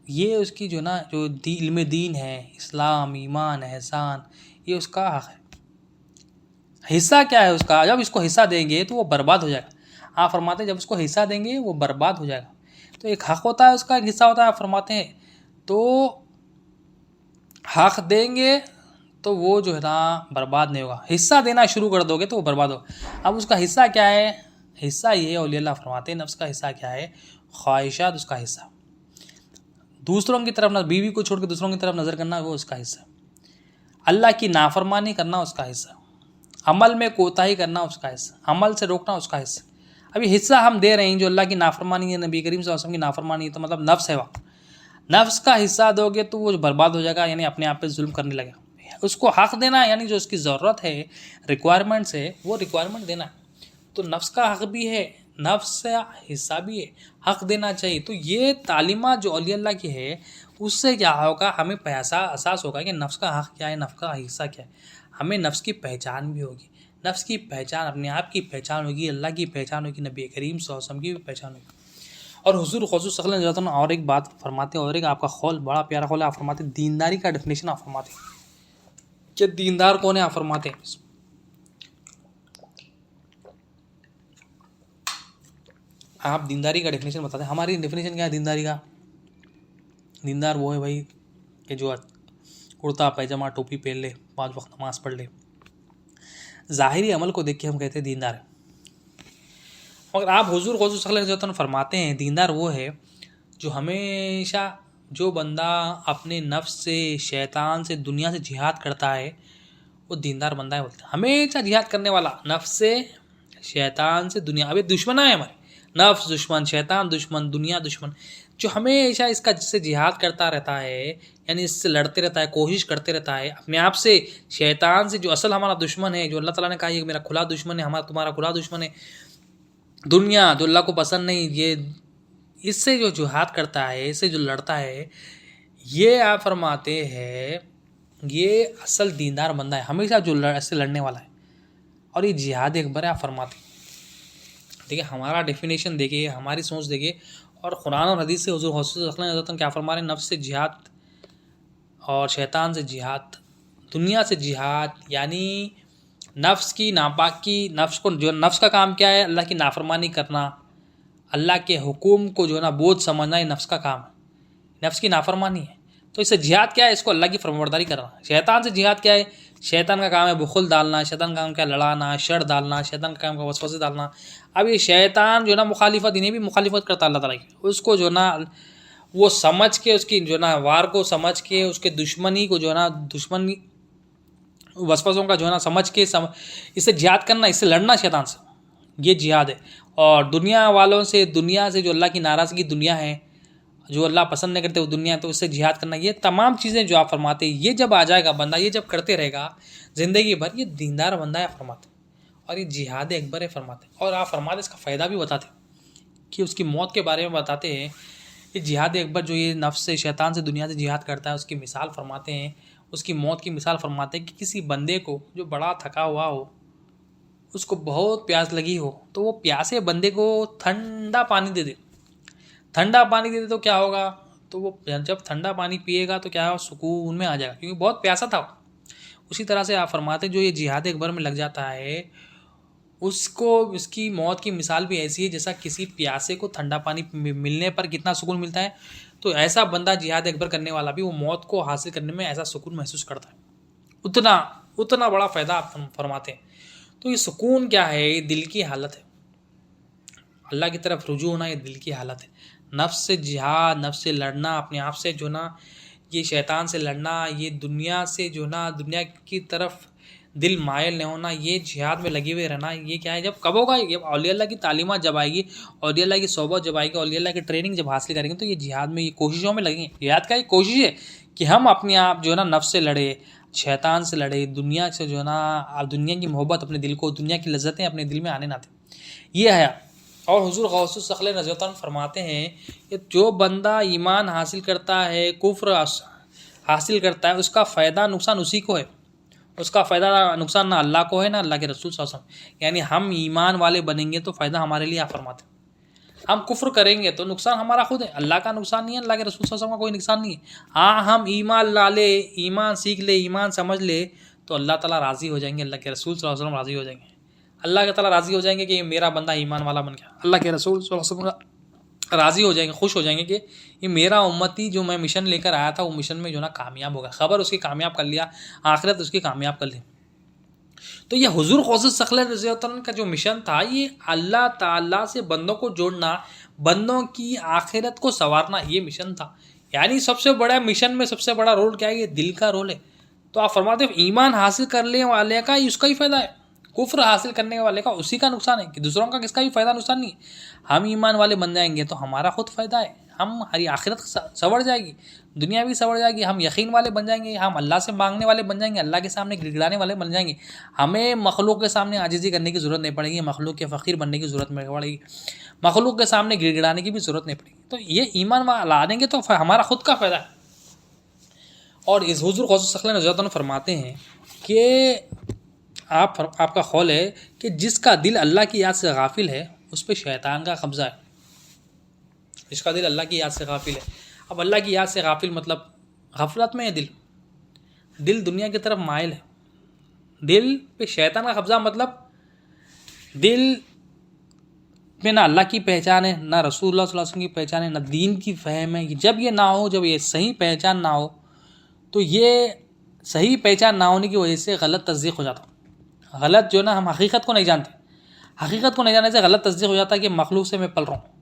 یہ اس کی جو نا جو علم دین ہے، اسلام، ایمان، احسان، یہ اس کا حق ہے. حصہ کیا ہے اس کا؟ جب اس کو حصہ دیں گے تو وہ برباد ہو جائے گا. آپ فرماتے ہیں جب اس کو حصہ دیں گے وہ برباد ہو جائے گا. تو ایک حق ہوتا ہے اس کا، ایک حصہ ہوتا ہے. آپ فرماتے ہیں تو حق دیں گے تو وہ جو ہے نا برباد نہیں ہوگا، حصہ دینا شروع کر دو گے تو وہ برباد ہوگا. اب اس کا حصہ کیا ہے؟ حصہ یہ ہے، اولیاء اللہ فرماتے ہیں نفس کا حصہ کیا ہے؟ خواہشات اس کا حصہ. دوسروں کی طرف نہ، بیوی کو چھوڑ کے دوسروں کی طرف نظر کرنا وہ اس کا حصہ. اللہ کی نافرمانی کرنا اس کا حصہ. عمل میں کوتاہی کرنا اس کا حصہ، عمل سے روکنا اس کا حصہ. ابھی حصہ ہم دے رہے ہیں جو اللہ کی نافرمانی ہے، نبی کریم صلی اللہ علیہ وسلم کی نافرمانی ہے، تو مطلب نفس ہے. وہاں نفس کا حصہ دو گے تو وہ برباد ہو جائے گا، یعنی اپنے آپ پہ ظلم کرنے لگے. اس کو حق دینا یعنی جو اس کی ضرورت ہے، ریکوائرمنٹس ہے، وہ ریکوائرمنٹ دینا. تو نفس کا حق بھی ہے، نفس سے حصہ بھی ہے، حق دینا چاہیے. تو یہ تعلیمات جو اولیاء اللہ کی ہے اس سے کیا ہوگا، ہمیں احساس ہوگا کہ نفس کا حق کیا ہے، نفس کا حصہ کیا ہے. ہمیں نفس کی پہچان بھی ہوگی. نفس کی پہچان اپنے آپ کی پہچان ہوگی، اللہ کی پہچان ہوگی، نبی کریم صلی اللہ علیہ وسلم کی بھی پہچان ہوگی. اور حضور غوث الثقلین رضی اللہ عنہ اور ایک بات فرماتے ہیں، اور ایک آپ کا قول بڑا پیارا قول ہے. آپ فرماتے ہیں دینداری کا ڈیفینیشن آپ فرماتے ہیں کہ دیندار کون ہے. آپ فرماتے ہیں آپ دینداری کا ڈیفینیشن بتاتے ہیں. ہماری ڈیفینیشن کیا ہے دینداری کا؟ دیندار وہ ہے بھائی کہ جو کرتا پیجامہ ٹوپی پہن لے، 5 وقت نماز پڑھ لے. ظاہری عمل کو دیکھ کے ہم کہتے ہیں دیندار ہے. مگر آپ حضور غوث الثقلین رضی اللہ عنہ فرماتے ہیں دیندار وہ ہے جو ہمیشہ، جو بندہ اپنے نفس سے، شیطان سے، دنیا سے جہاد کرتا ہے وہ دیندار بندہ ہے. بولتے ہیں ہمیشہ جہاد کرنے والا، نفس سے، شیطان سے، دنیا. ابھی دشمن ہے ہمارے، نفس دشمن، شیطان دشمن، دنیا دشمن. جو ہمیشہ اس کا جس سے جہاد کرتا رہتا ہے، یعنی اس سے لڑتے رہتا ہے، کوشش کرتے رہتا ہے اپنے آپ سے، شیطان سے جو اصل ہمارا دشمن ہے، جو اللہ تعالیٰ نے کہا یہ میرا کھلا دشمن ہے، ہمارا تمہارا کھلا دشمن ہے. دنیا جو اللہ کو پسند نہیں، یہ اس سے جو جہاد کرتا ہے، اس سے جو لڑتا ہے، یہ آپ فرماتے ہیں یہ اصل دیندار بندہ ہے، ہمیشہ جو اس سے لڑنے والا ہے. اور یہ جہاد اکبر ہے. آپ فرماتے ہیں دیکھیے ہمارا ڈیفینیشن دیکھیے، ہماری سوچ دیکھیے، اور قرآن اور حدیث سے حضور غوث الثقلین رضی اللہ عنہ کیا فرما رہے ہیں؟ نفس سے جہاد اور شیطان سے جہاد، دنیا سے جہاد، یعنی نفس کی ناپاکی، نفس کو جو نفس کا کام کیا ہے؟ اللہ کی نافرمانی کرنا، اللہ کے حکم کو جو ہے نا بوجھ سمجھنا، یہ نفس کا کام ہے، نفس کی نافرمانی ہے. تو اس سے جہاد کیا ہے؟ اس کو اللہ کی فرمانبرداری کرنا. شیطان سے جہاد کیا ہے؟ شیطان کا کام ہے بخل ڈالنا، شیطان کا کام کیا ہے؟ لڑانا، شر ڈالنا، شیطان کا کام کا وسوسے ڈالنا. اب یہ شیطان جو ہے نا مخالفت، انہیں بھی مخالفت کرتا اللہ تعالیٰ کی. اس کو جو ہے نا وہ سمجھ کے، اس کی جو ہے نا وار کو سمجھ کے، اس کے دشمنی کو جو ہے نا دشمنی وسوسوں کا جو ہے نا سمجھ کے اس سے جہاد کرنا، اس سے لڑنا شیطان سے، یہ جہاد ہے. اور دنیا والوں سے، دنیا سے جو اللہ کی ناراضگی دنیا ہے، جو اللہ پسند نہیں کرتے وہ دنیا ہے، تو اس سے جہاد کرنا. یہ تمام چیزیں جو آپ فرماتے ہیں، یہ جب آ جائے گا بندہ، یہ جب کرتے رہے گا زندگی بھر، یہ دیندار بندہ ہے فرماتے. اور یہ جہاد اکبر ہے فرماتے. اور آپ فرماتے اس کا فائدہ بھی بتاتے کہ اس کی موت کے بارے میں بتاتے ہیں کہ جہاد اکبر جو یہ نفس سے شیطان سے دنیا سے جہاد کرتا ہے اس کی مثال فرماتے ہیں، اس کی موت کی مثال فرماتے ہیں کہ کسی بندے کو جو بڑا تھکا ہوا ہو، اس کو بہت پیاس لگی ہو، تو وہ پیاسے بندے کو ٹھنڈا پانی دے دے. ٹھنڈا پانی دے دے تو کیا ہوگا؟ تو وہ جب ٹھنڈا پانی پیے گا تو کیا ہوگا؟ سکون میں آ جائے گا، کیونکہ بہت پیاسا تھا. اسی طرح سے آپ فرماتے جو یہ جہاد اکبر میں لگ جاتا ہے اس کو، اس کی موت کی مثال بھی ایسی ہے جیسا کسی پیاسے کو ٹھنڈا پانی ملنے پر کتنا سکون ملتا ہے، تو ایسا بندہ جہاد اکبر کرنے والا بھی وہ موت کو حاصل کرنے میں ایسا سکون محسوس کرتا ہے. اتنا بڑا فائدہ آپ فرماتے ہیں. تو یہ سکون کیا ہے؟ یہ دل کی حالت ہے. اللہ کی طرف رجوع ہونا یہ دل کی حالت ہے. نفس سے جہاد، نفس سے لڑنا، اپنے آپ سے جو نا یہ شیطان سے لڑنا، یہ دنیا سے جو نا دنیا کی طرف دل مائل نہیں ہونا، یہ جہاد میں لگے ہوئے رہنا. یہ کیا ہے؟ جب کب ہوگا؟ جب اولیاء اللہ کی تعلیمات جب آئے گی، اولیاء اللہ کی صحبت جب آئے گی، اولیاء اللہ کی ٹریننگ جب حاصل کریں گے تو یہ جہاد میں، یہ کوششوں میں لگیں گے. جہاد کا یہ کوشش ہے کہ ہم اپنے آپ جو ہے نا نفس سے لڑے، شیطان سے لڑے، دنیا سے جو ہے نا دنیا کی محبت اپنے دل کو، دنیا کی لذتیں اپنے دل میں آنے نہ دیں. یہ ہے. اور حضور غوث الثقلین رضی اللہ عنہ فرماتے ہیں کہ جو بندہ ایمان حاصل کرتا ہے، کفر حاصل کرتا ہے، اس کا فائدہ نقصان اسی کو ہے. اس کا فائدہ نقصان نہ اللہ کو ہے نہ اللہ کے رسول صلی اللہ علیہ وسلم. یعنی ہم ایمان والے بنیں گے تو فائدہ ہمارے لیے آپ فرماتے ہیں. ہم کفر کریں گے تو نقصان ہمارا خود ہے، اللہ کا نقصان نہیں ہے، اللہ کے رسول صلی اللہ علیہ وسلم کا کوئی نقصان نہیں ہے. ہاں ہم ایمان لا لے، ایمان سیکھ لے، ایمان سمجھ لے تو اللہ تعالیٰ راضی ہو جائیں گے، اللہ کے رسول صلی اللہ علیہ وسلم راضی ہو جائیں گے، اللہ تعالیٰ راضی ہو جائیں گے کہ یہ میرا بندہ ایمان والا بن گیا. اللہ کے رسول صلی اللہ علیہ وسلم راضی ہو جائیں گے، خوش ہو جائیں گے کہ یہ میرا امتی جو میں مشن لے کر آیا تھا وہ مشن میں جو نا کامیاب ہوگا. خبر اس کی کامیاب کر لیا، آخرت اس کی کامیاب کر لی. تو یہ حضور غوث الثقلین رضی اللہ عنہ کا جو مشن تھا، یہ اللہ تعالیٰ سے بندوں کو جوڑنا، بندوں کی آخرت کو سنوارنا، یہ مشن تھا. یعنی سب سے بڑا مشن میں سب سے بڑا رول کیا ہے؟ یہ دل کا رول ہے. تو آپ فرماتے ہیں ایمان حاصل کرنے والے کا اس کا ہی فائدہ ہے، کفر حاصل کرنے والے کا اسی کا نقصان ہے، کہ دوسروں کا کس کا بھی فائدہ نقصان نہیں ہے. ہم ایمان والے بن جائیں گے تو ہمارا خود فائدہ ہے، ہماری آخرت سنور جائے گی، دنیا بھی سنور جائے گی. ہم یقین والے بن جائیں گے، ہم اللہ سے مانگنے والے بن جائیں گے، اللہ کے سامنے گڑ گڑانے والے بن جائیں گے. ہمیں مخلوق کے سامنے عاجزی کرنے کی ضرورت نہیں پڑے گی، مخلوق کے فقیر بننے کی ضرورت نہیں پڑے گی، مخلوق کے سامنے گڑ گڑانے کی بھی ضرورت نہیں پڑے گی. تو یہ ایمان لا دیں گے تو ہمارا خود کا فائدہ ہے. اور اس حضور غوث الثقلین رضی اللہ عنہ فرماتے ہیں کہ آپ کا قول ہے کہ جس کا دل اللہ کی یاد سے غافل ہے اس پہ شیطان کا قبضہ ہے. جس کا دل اللہ کی یاد سے غافل ہے. اب اللہ کی یاد سے غافل مطلب غفلت میں ہے دل دنیا کی طرف مائل ہے. دل پہ شیطان کا قبضہ مطلب دل میں نہ اللہ کی پہچان ہے، نہ رسول اللہ صلی اللہ علیہ وسلم کی پہچان ہے، نہ دین کی فہم ہے. جب یہ نہ ہو، جب یہ صحیح پہچان نہ ہو تو یہ صحیح پہچان نہ ہونے کی وجہ سے غلط تصدیق ہو جاتا. غلط جو نا ہم حقیقت کو نہیں جانتے، حقیقت کو نہیں جاننے سے غلط تصدیق ہو جاتا ہے کہ مخلوق سے میں پل رہا ہوں،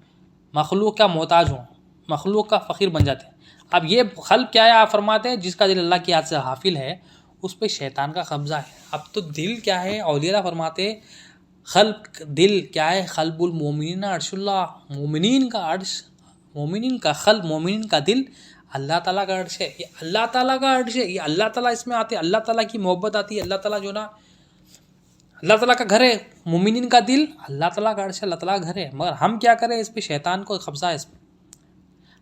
مخلوق کا محتاج ہوں، مخلوق کا فقیر بن جاتے ہیں. اب یہ خلق کیا ہے؟ آپ فرماتے ہیں جس کا دل اللہ کی یاد سے غافل ہے اس پہ شیطان کا قبضہ ہے. اب تو دل کیا ہے؟ اولیاء اللہ فرماتے ہیں خلق دل کیا ہے؟ قلب المومنین عرش اللہ، مومنین کا عرش، مومنین کا قلب، مومنین کا دل اللہ تعالیٰ کا عرش ہے. یہ اللہ تعالیٰ کا عرش ہے، یہ اللہ تعالیٰ اس میں آتے، اللہ تعالیٰ کی محبت آتی ہے، اللہ تعالیٰ جو نا اللہ تعالیٰ کا گھر ہے. مومنین کا دل اللہ تعالیٰ کا عرش ہے، اللہ تعالیٰ کا گھر ہے. مگر ہم کیا کریں؟ اس پہ شیطان کو قبضہ ہے. اس پہ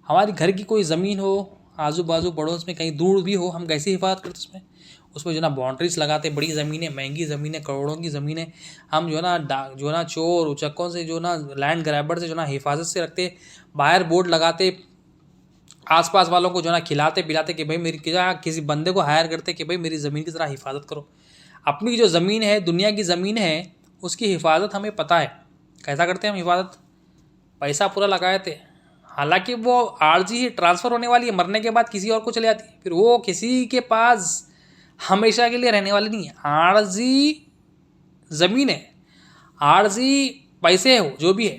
ہماری گھر کی کوئی زمین ہو، آزو بازو پڑوس میں کہیں دور بھی ہو، ہم کیسی حفاظت کرتے اس میں جو نا باؤنڈریز لگاتے، بڑی زمینیں، مہنگی زمینیں، کروڑوں کی زمینیں ہم جو نا چور اچکوں سے جو نا لینڈ گریبر سے جو نا حفاظت سے رکھتے، باہر بورڈ لگاتے، آس پاس والوں کو جو نا کھلاتے پلاتے کہ بھائی میری کسی بندے کو ہائر کرتے کہ بھائی میری زمین کی ذرا حفاظت کرو. اپنی جو زمین ہے، دنیا کی زمین ہے، اس کی حفاظت ہمیں پتہ ہے کیسا کرتے ہیں ہم حفاظت. پیسہ پورا لگائے تھے، حالانکہ وہ عارضی ٹرانسفر ہونے والی ہے، مرنے کے بعد کسی اور کو چلے جاتی ہے، پھر وہ کسی کے پاس ہمیشہ کے لیے رہنے والی نہیں ہے. عارضی زمین ہے، عارضی پیسے ہو جو بھی ہے،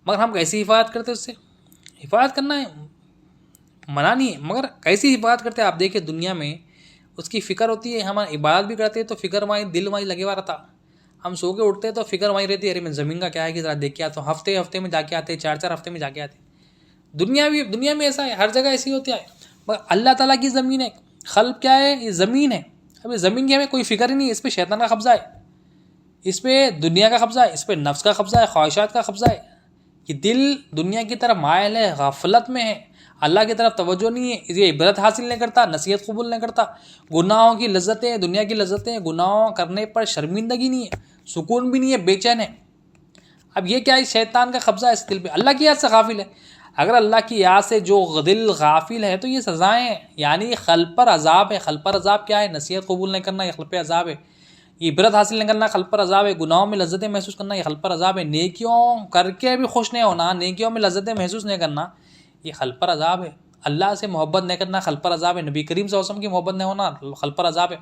مگر ہم کیسی حفاظت کرتے اس سے؟ حفاظت کرنا ہے، منع نہیں ہے، مگر کیسی حفاظت کرتے آپ دیکھیں دنیا میں اس کی فکر ہوتی ہے. ہم عبادت بھی کرتے ہیں تو فکر وہیں، دل وہیں لگے ہوا رہتا. ہم سو کے اٹھتے ہیں تو فکر وہیں رہتی ہے، ارے میں زمین کا کیا ہے کہ ذرا دیکھ کے آتا ہوں. ہفتے میں جا کے آتے، 4 ہفتے میں جا کے آتے. دنیا میں ایسا ہے، ہر جگہ ایسی ہوتی ہے. مگر اللہ تعالیٰ کی زمین ہے، خلق کیا ہے؟ یہ زمین ہے. اب یہ زمین کی ہمیں کوئی فکر ہی نہیں ہے، اس پہ شیطان کا قبضہ ہے، اس پہ دنیا کا قبضہ ہے، اس پہ نفس کا قبضہ ہے، خواہشات کا قبضہ ہے. یہ دل دنیا کی طرف مائل ہے، غفلت میں ہے، اللہ کی طرف توجہ نہیں ہے، یہ عبرت حاصل نہیں کرتا، نصیحت قبول نہیں کرتا، گناہوں کی لذتیں، دنیا کی لذتیں، گناہوں کرنے پر شرمندگی نہیں ہے، سکون بھی نہیں ہے، بے چین ہے۔ اب یہ کیا ہے؟ شیطان کا قبضہ ہے اس دل پہ، اللہ کی یاد سے غافل ہے۔ اگر اللہ کی یاد سے جو دل غافل ہے تو یہ سزائیں ہیں، یعنی قلب پر عذاب ہے۔ قلب پر عذاب کیا ہے؟ نصیحت قبول نہیں کرنا، یہ قلب پہ عذاب ہے۔ یہ عبرت حاصل نہیں کرنا، قلب پر عذاب ہے۔ گناہوں میں لذتیں محسوس کرنا، یہ قلب پر عذاب ہے۔ نیکیوں کر کے بھی خوش نہیں ہونا، نیکیوں میں لذتیں محسوس نہیں کرنا، یہ قلب پر عذاب ہے۔ اللہ سے محبت نہیں کرنا، قلب پر عذاب ہے۔ نبی کریم صلی اللہ علیہ وسلم کی محبت نہیں ہونا، قلب پر عذاب ہے۔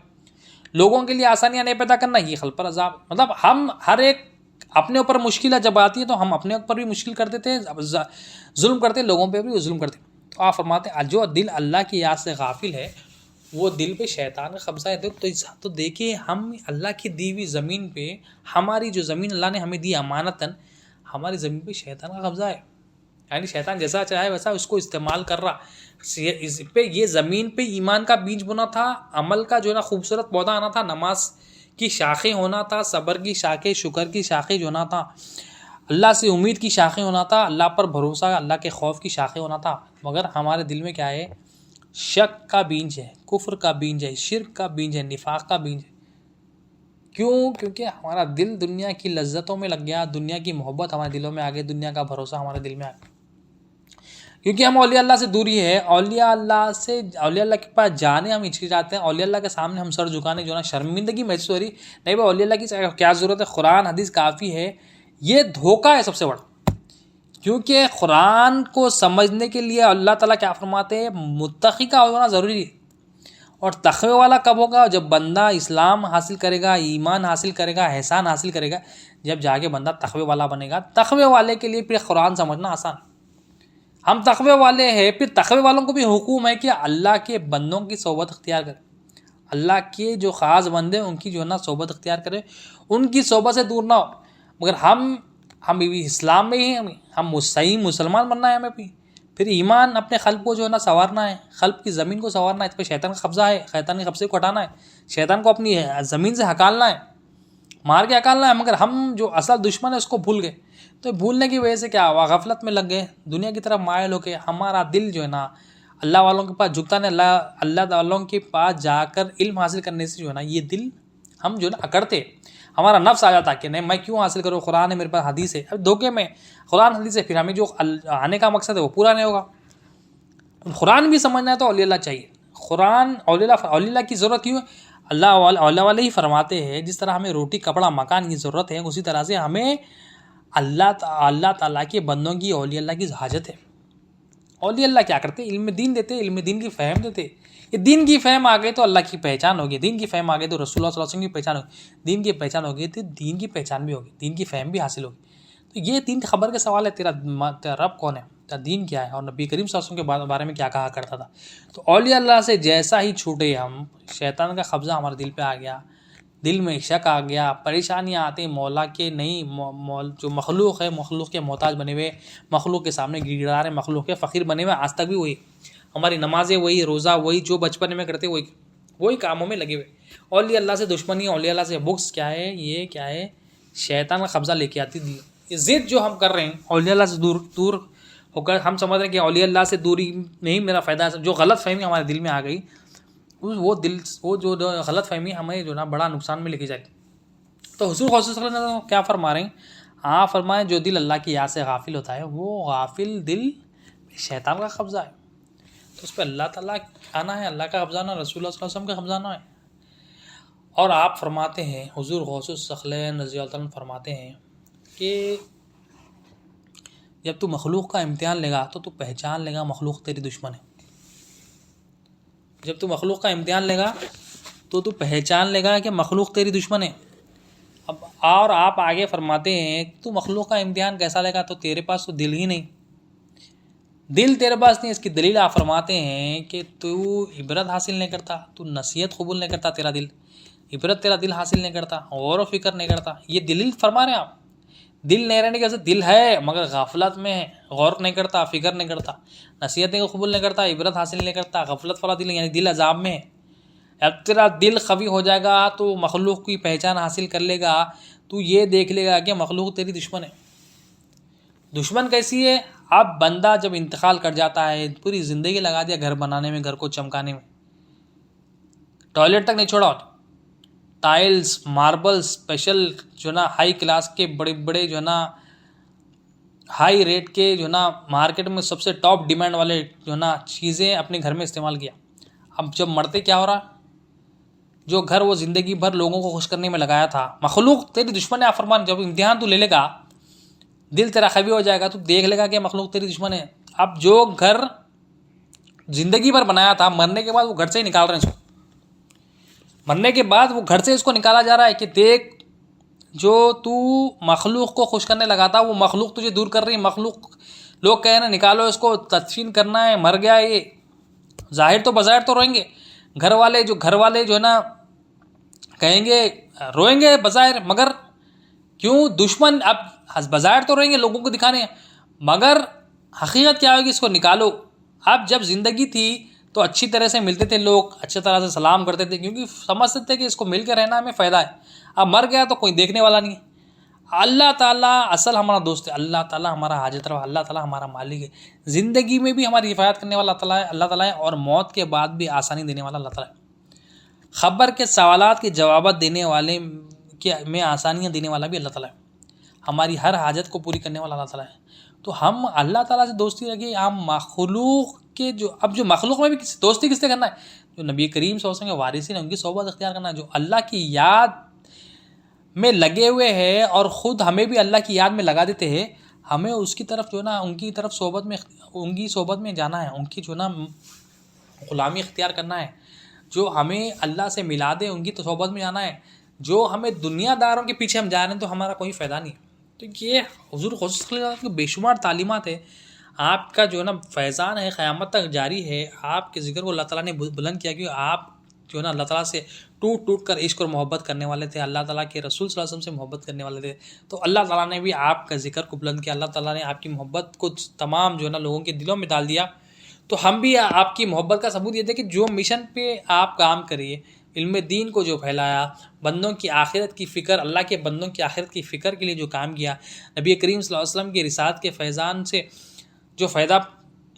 لوگوں کے لیے آسانیاں نہیں پیدا کرنا، یہ قلب پر عذاب ہے۔ مطلب ہم ہر ایک اپنے اوپر مشکلیں جب آتی ہے تو ہم اپنے اوپر بھی مشکل کر دیتے ہیں، ظلم کرتے ہیں، لوگوں پہ بھی ظلم کرتے ہیں۔ تو آپ فرماتے ہیں جو دل اللہ کی یاد سے غافل ہے وہ دل پہ شیطان کا قبضہ ہے۔ تو دیکھیے ہم اللہ کی دی ہوئی زمین پہ، ہماری جو زمین اللہ نے ہمیں دی امانتاً، ہماری زمین پہ شیطان کا قبضہ ہے، یعنی شیطان جیسا چاہے ویسا اس کو استعمال کر رہا۔ اس پہ یہ زمین پہ ایمان کا بیج بنا تھا، عمل کا جو ہے نا خوبصورت پودا آنا تھا، نماز کی شاخیں ہونا تھا، صبر کی شاخیں، شکر کی شاخیں جو ہونا تھا، اللہ سے امید کی شاخیں ہونا تھا، اللہ پر بھروسہ، اللہ کے خوف کی شاخیں ہونا تھا۔ مگر ہمارے دل میں کیا ہے؟ شک کا بیج ہے، کفر کا بیج ہے، شرک کا بیج ہے، نفاق کا بیج ہے۔ کیوں؟ کیونکہ ہمارا دل دنیا کی لذتوں میں لگ گیا، دنیا کی محبت ہمارے دلوں میں آ گئی، دنیا کا بھروسہ ہمارے دل میں آ گیا۔ کیونکہ ہم اولیاء اللہ سے دوری ہے، اولیاء اللہ کے پاس جانے ہم ہچکچاتے ہیں، اولیاء اللہ کے سامنے ہم سر جھکانے جو ہے نا شرمندگی محسوس ہو رہی، نہیں بھائی اولیاء اللہ کی کیا ضرورت ہے، قرآن حدیث کافی ہے۔ یہ دھوکہ ہے سب سے بڑا، کیونکہ قرآن کو سمجھنے کے لیے اللہ تعالیٰ کیا فرماتے ہیں؟ متقی کا ہونا ضروری ہے۔ اور تقوی والا کب ہوگا؟ جب بندہ اسلام حاصل کرے گا، ایمان حاصل کرے گا، احسان حاصل کرے گا، جب جا کے بندہ تقوی والا بنے گا۔ تقوی والے کے لیے پھر قرآن سمجھنا آسان۔ ہم تقوی والے ہیں، پھر تقوی والوں کو بھی حکم ہے کہ اللہ کے بندوں کی صحبت اختیار کرے، اللہ کے جو خاص بندے ان کی جو ہے نا صحبت اختیار کرے، ان کی صحبت سے دور نہ ہو۔ مگر ہم بھی اسلام میں ہی ہیں، ہم صحیح مسلمان بننا ہے ہمیں بھی، پھر ایمان اپنے قلب کو جو ہے نا سنوارنا ہے، قلب کی زمین کو سنوارنا ہے۔ اس پہ شیطان کا قبضہ ہے، شیطان کے قبضے کو ہٹانا ہے، شیطان کو اپنی زمین سے ہکالنا ہے، مار کے ہکالنا ہے۔ مگر ہم جو اصل دشمن ہے اس کو بھول گئے، تو بھولنے کی وجہ سے کیا ہوا؟ غفلت میں لگ گئے، دنیا کی طرف مائل ہو کے ہمارا دل جو ہے نا اللہ والوں کے پاس جھکتا نہیں، اللہ والوں کے پاس جا کر علم حاصل کرنے سے جو ہے نا یہ دل ہم جو ہے نا اکڑتے، ہمارا نفس آ جاتا کہ نہیں میں کیوں حاصل کروں، قرآن ہے میرے پاس، حدیث ہے۔ اب دھوکے میں قرآن حدیث ہے، پھر ہمیں جو آنے کا مقصد ہے وہ پورا نہیں ہوگا۔ قرآن بھی سمجھنا ہے تو اولیاء اللہ چاہیے۔ قرآن اولیاء اللہ کی ضرورت کیوں ہے؟ اللہ والے ہی فرماتے ہیں جس طرح ہمیں روٹی کپڑا مکان کی ضرورت ہے، اسی طرح سے ہمیں اللہ تعالیٰ کے بندوں کی اولیاء اللہ کی حاجت ہے۔ اولیاء اللہ کیا کرتے؟ علم دین دیتے، علم دین کی فہم دیتے۔ یہ دین کی فہم آ گئی تو اللہ کی پہچان ہوگی، دین کی فہم آ گئی تو رسول اللہ صلی اللہ علیہ وسلم کی پہچان ہوگی، دین کی پہچان ہوگی تو دین کی پہچان بھی ہوگی، دین کی فہم بھی حاصل ہوگی۔ تو یہ دین کی خبر کا سوال ہے، تیرا رب کون ہے، تیرا دین کیا ہے، اور نبی کریم صلی اللہ علیہ وسلم کے بارے میں کیا کہا کرتا تھا۔ تو اولیاء اللہ سے جیسا ہی چھوٹے ہم، شیطان کا قبضہ ہمارے دل پہ آ گیا، دل میں شک آ گیا، پریشانیاں آتی، مولا کے نہیں، جو مخلوق ہے، مخلوق کے محتاج بنے ہوئے، مخلوق کے سامنے گڑ گڑا رہے، مخلوق کے فقیر بنے ہوئے، آج تک بھی وہی ہماری نمازیں، وہی روزہ، وہی جو بچپن میں کرتے، وہی کاموں میں لگے ہوئے۔ اولیاء اللہ سے دشمنی، اولیاء اللہ سے بغض کیا ہے؟ یہ کیا ہے؟ شیطان کا قبضہ لے کے آتی دل۔ یہ ضد جو ہم کر رہے ہیں اولیاء اللہ سے دور ہو کر، ہم سمجھ رہے ہیں کہ اولیاء اللہ سے دوری نہیں میرا فائدہ ہے، جو غلط فہمی ہمارے دل میں آ گئی، وہ جو غلط فہمی ہمیں جو نا بڑا نقصان میں لے کے جائے گی۔ تو حضور صلی اللہ علیہ وسلم کیا فرما رہے ہیں؟ آپ فرمائیں جو دل اللہ کی یاد سے غافل ہوتا ہے وہ غافل دل شیطان کا قبضہ ہے، تو اس پہ اللہ تعالیٰ آنا ہے، اللہ کا قبضہ نہ، رسول اللہ صلی اللہ علیہ وسلم کا قبضہ نہ ہے۔ اور آپ فرماتے ہیں، حضور غوث الثقلین رضی اللہ عنہ فرماتے ہیں کہ جب تو مخلوق کا امتحان لے گا تو پہچان لے گا مخلوق تیری دشمن ہے۔ جب تو مخلوق کا امتحان لے گا تو پہچان لے گا کہ مخلوق تیری دشمن ہے۔ اب اور آپ آگے فرماتے ہیں تو مخلوق کا امتحان کیسا لے گا؟ تو تیرے پاس تو دل ہی نہیں، دل تیرے پاس نہیں۔ اس کی دلیل آپ فرماتے ہیں کہ تو عبرت حاصل نہیں کرتا، تو نصیحت قبول نہیں کرتا، تیرا دل عبرت، تیرا دل حاصل نہیں کرتا، غور و فکر نہیں کرتا۔ یہ دلیل فرما رہے ہیں آپ۔ دل نہیں رہنے کی وجہ سے دل ہے مگر غفلت میں ہے، غور نہیں کرتا، فکر نہیں کرتا، نصیحتیں کو قبول نہیں کرتا، عبرت حاصل نہیں کرتا، غفلت والا دل، یعنی دل عذاب میں ہے۔ اب تیرا دل قوی ہو جائے گا تو مخلوق کی پہچان حاصل کر لے گا، تو یہ دیکھ لے گا کہ مخلوق تیری دشمن ہے، دشمن کیسی ہے؟ اب بندہ جب انتقال کر جاتا ہے پوری زندگی لگا دیا گھر بنانے میں، گھر کو چمکانے میں، ٹوائلٹ تک نہیں چھوڑا، ٹائلز، ماربل، اسپیشل جو نا ہائی کلاس کے بڑے بڑے جو نا ہائی ریٹ کے جو نا مارکیٹ میں سب سے ٹاپ ڈیمانڈ والے جو نا چیزیں اپنے گھر میں استعمال کیا. اب جب مرتے کیا ہو رہا؟ جو گھر وہ زندگی بھر لوگوں کو خوش کرنے میں لگایا تھا، مخلوق تیری دشمن ہے. فرمان جب امتحان تو لے لے گا، دل تیرا قوی ہو جائے گا تو دیکھ لے گا کہ مخلوق تیری دشمن ہے. اب جو گھر زندگی بھر بنایا تھا، مرنے کے بعد وہ گھر سے ہی نکال رہے ہیں اس کو. مرنے کے بعد وہ گھر سے اس کو نکالا جا رہا ہے کہ دیکھ جو تو مخلوق کو خوش کرنے لگا تھا وہ مخلوق تجھے دور کر رہی ہے. مخلوق لوگ کہہ رہے ہیں نکالو اس کو، تدفین کرنا ہے، مر گیا یہ. ظاہر تو بظاہر تو روئیں گے گھر والے جو ہے نا کہیں گے روئیں گے بظاہر، مگر کیوں دشمن اب بظاہر تو روئیں گے لوگوں کو دکھانے، مگر حقیقت کیا ہوگی؟ اس کو نکالو. اب جب زندگی تھی تو اچھی طرح سے ملتے تھے لوگ، اچھی طرح سے سلام کرتے تھے کیونکہ سمجھتے تھے کہ اس کو مل کے رہنا ہمیں فائدہ ہے. اب مر گیا تو کوئی دیکھنے والا نہیں ہے. اللہ تعالیٰ اصل ہمارا دوست ہے، اللہ تعالیٰ ہمارا حاجت روا، اللہ تعالیٰ ہمارا مالک ہے. زندگی میں بھی ہماری حفاظت کرنے والا اللہ تعالیٰ ہے، اور موت کے بعد بھی آسانی دینے والا اللہ تعالیٰ ہے. خبر کے سوالات کے جوابات دینے والے میں آسانیاں دینے والا بھی اللہ تعالیٰ ہے. ہماری ہر حاجت کو پوری کرنے والا اللہ تعالیٰ ہے. تو ہم اللہ تعالیٰ سے دوستی رکھیں. ہم مخلوق کے جو مخلوق میں بھی دوستی کس سے کرنا ہے؟ جو نبی کریم صلی اللہ علیہ وسلم کے وارثین ہیں ان کی صحبت اختیار کرنا ہے، جو اللہ کی یاد میں لگے ہوئے ہیں اور خود ہمیں بھی اللہ کی یاد میں لگا دیتے ہیں. ہمیں اس کی طرف جو نا ان کی طرف ان کی صحبت میں جانا ہے، ان کی جو نا غلامی اختیار کرنا ہے. جو ہمیں اللہ سے ملا دے ان کی صحبت میں جانا ہے. جو ہمیں دنیا داروں کے پیچھے ہم جا رہے ہیں تو ہمارا کوئی فائدہ نہیں. تو یہ حضور غوث صلی اللہ علیہ وسلم کی بے شمار تعلیمات ہے. آپ کا جو نا فیضان ہے قیامت تک جاری ہے. آپ کے ذکر کو اللہ تعالیٰ نے بلند کیا کہ آپ جو نا اللہ تعالیٰ سے ٹوٹ کر عشق اور محبت کرنے والے تھے، اللہ تعالیٰ کے رسول صلی اللہ علیہ وسلم سے محبت کرنے والے تھے. تو اللہ تعالیٰ نے بھی آپ کا ذکر کو بلند کیا، اللہ تعالیٰ نے آپ کی محبت کو تمام جو نا لوگوں کے دلوں میں ڈال دیا. تو ہم بھی آپ کی محبت کا ثبوت یہ تھے کہ جو مشن پہ آپ کام کریے، علم دین کو جو پھیلایا، بندوں کی آخرت کی فکر، اللہ کے بندوں کی آخرت کی فکر کے لیے جو کام کیا، نبی کریم صلی اللہ علیہ وسلم کی رسالت کے فیضان سے جو فائدہ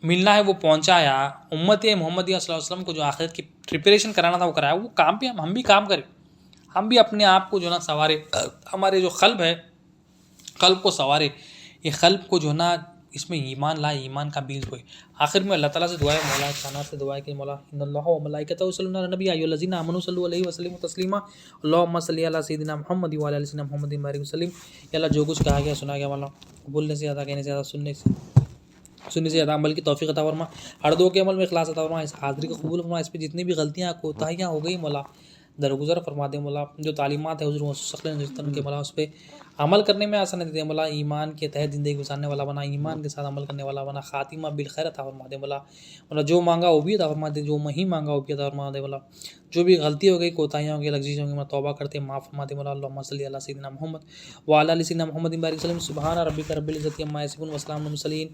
ملنا ہے وہ پہنچایا، امت محمدیہ صلی اللہ علیہ وسلم کو جو آخرت کی پریپریشن کرانا تھا وہ کرایا. وہ کام پہ ہم بھی کام کریں، ہم بھی اپنے آپ کو جو نا سنوارے. ہمارے جو قلب ہے، قلب کو سنوارے. یہ قلب کو جو نا اس میں ایمان لائے، ایمان کا بیج ہوئے. آخر میں اللہ تعالیٰ سے دعا ہے، مولا کائنات سے دعا ہے کہ مولا ان اللہ و ملائکتہ یصلون علی النبی ایھا الذین آمنوا صلوا علیہ وسلم تسلیما اللهم صل علی سیدنا محمد وعلی آل سیدنا محمد وبارک وسلم. یا اللہ جو کچھ کہا گیا سنا گیا مولا بولنے سے زیادہ کہنے سے زیادہ سننے سے زیادہ عمل کی توفیق عطا فرما. ہر دو کے عمل میں اخلاص عطا فرما. اس حاضری کو قبول فرما. اس پہ جتنی بھی غلطیاں کوتاہیاں ہو گئی مولا درگزر فرما دے مولا. جو تعلیمات ہے حضور صلی اللہ علیہ وسلم کے مولا اس پہ عمل کرنے میں آسانی دے مولا. ایمان کے تحت زندگی گزارنے والا بنا، ایمان کے ساتھ عمل کرنے والا بنا. خاتمہ بالخیر عطا فرما دے مولا. جو مانگا وہ بھی عطا فرما دے، جو نہیں مانگا وہ بھی عطا فرما دے مولا. جو بھی غلطی ہو گئی، کوتاہیاں ہو گئی، لغزش ہو گئی، میں توبہ کرتے معاف فرما دے مولا. اللہم صلی علی سیدنا محمد وعلی آل سیدنا محمد وبارک وسلم. سبحان ربک رب العزۃ عما یصفون وسلام علی المرسلین.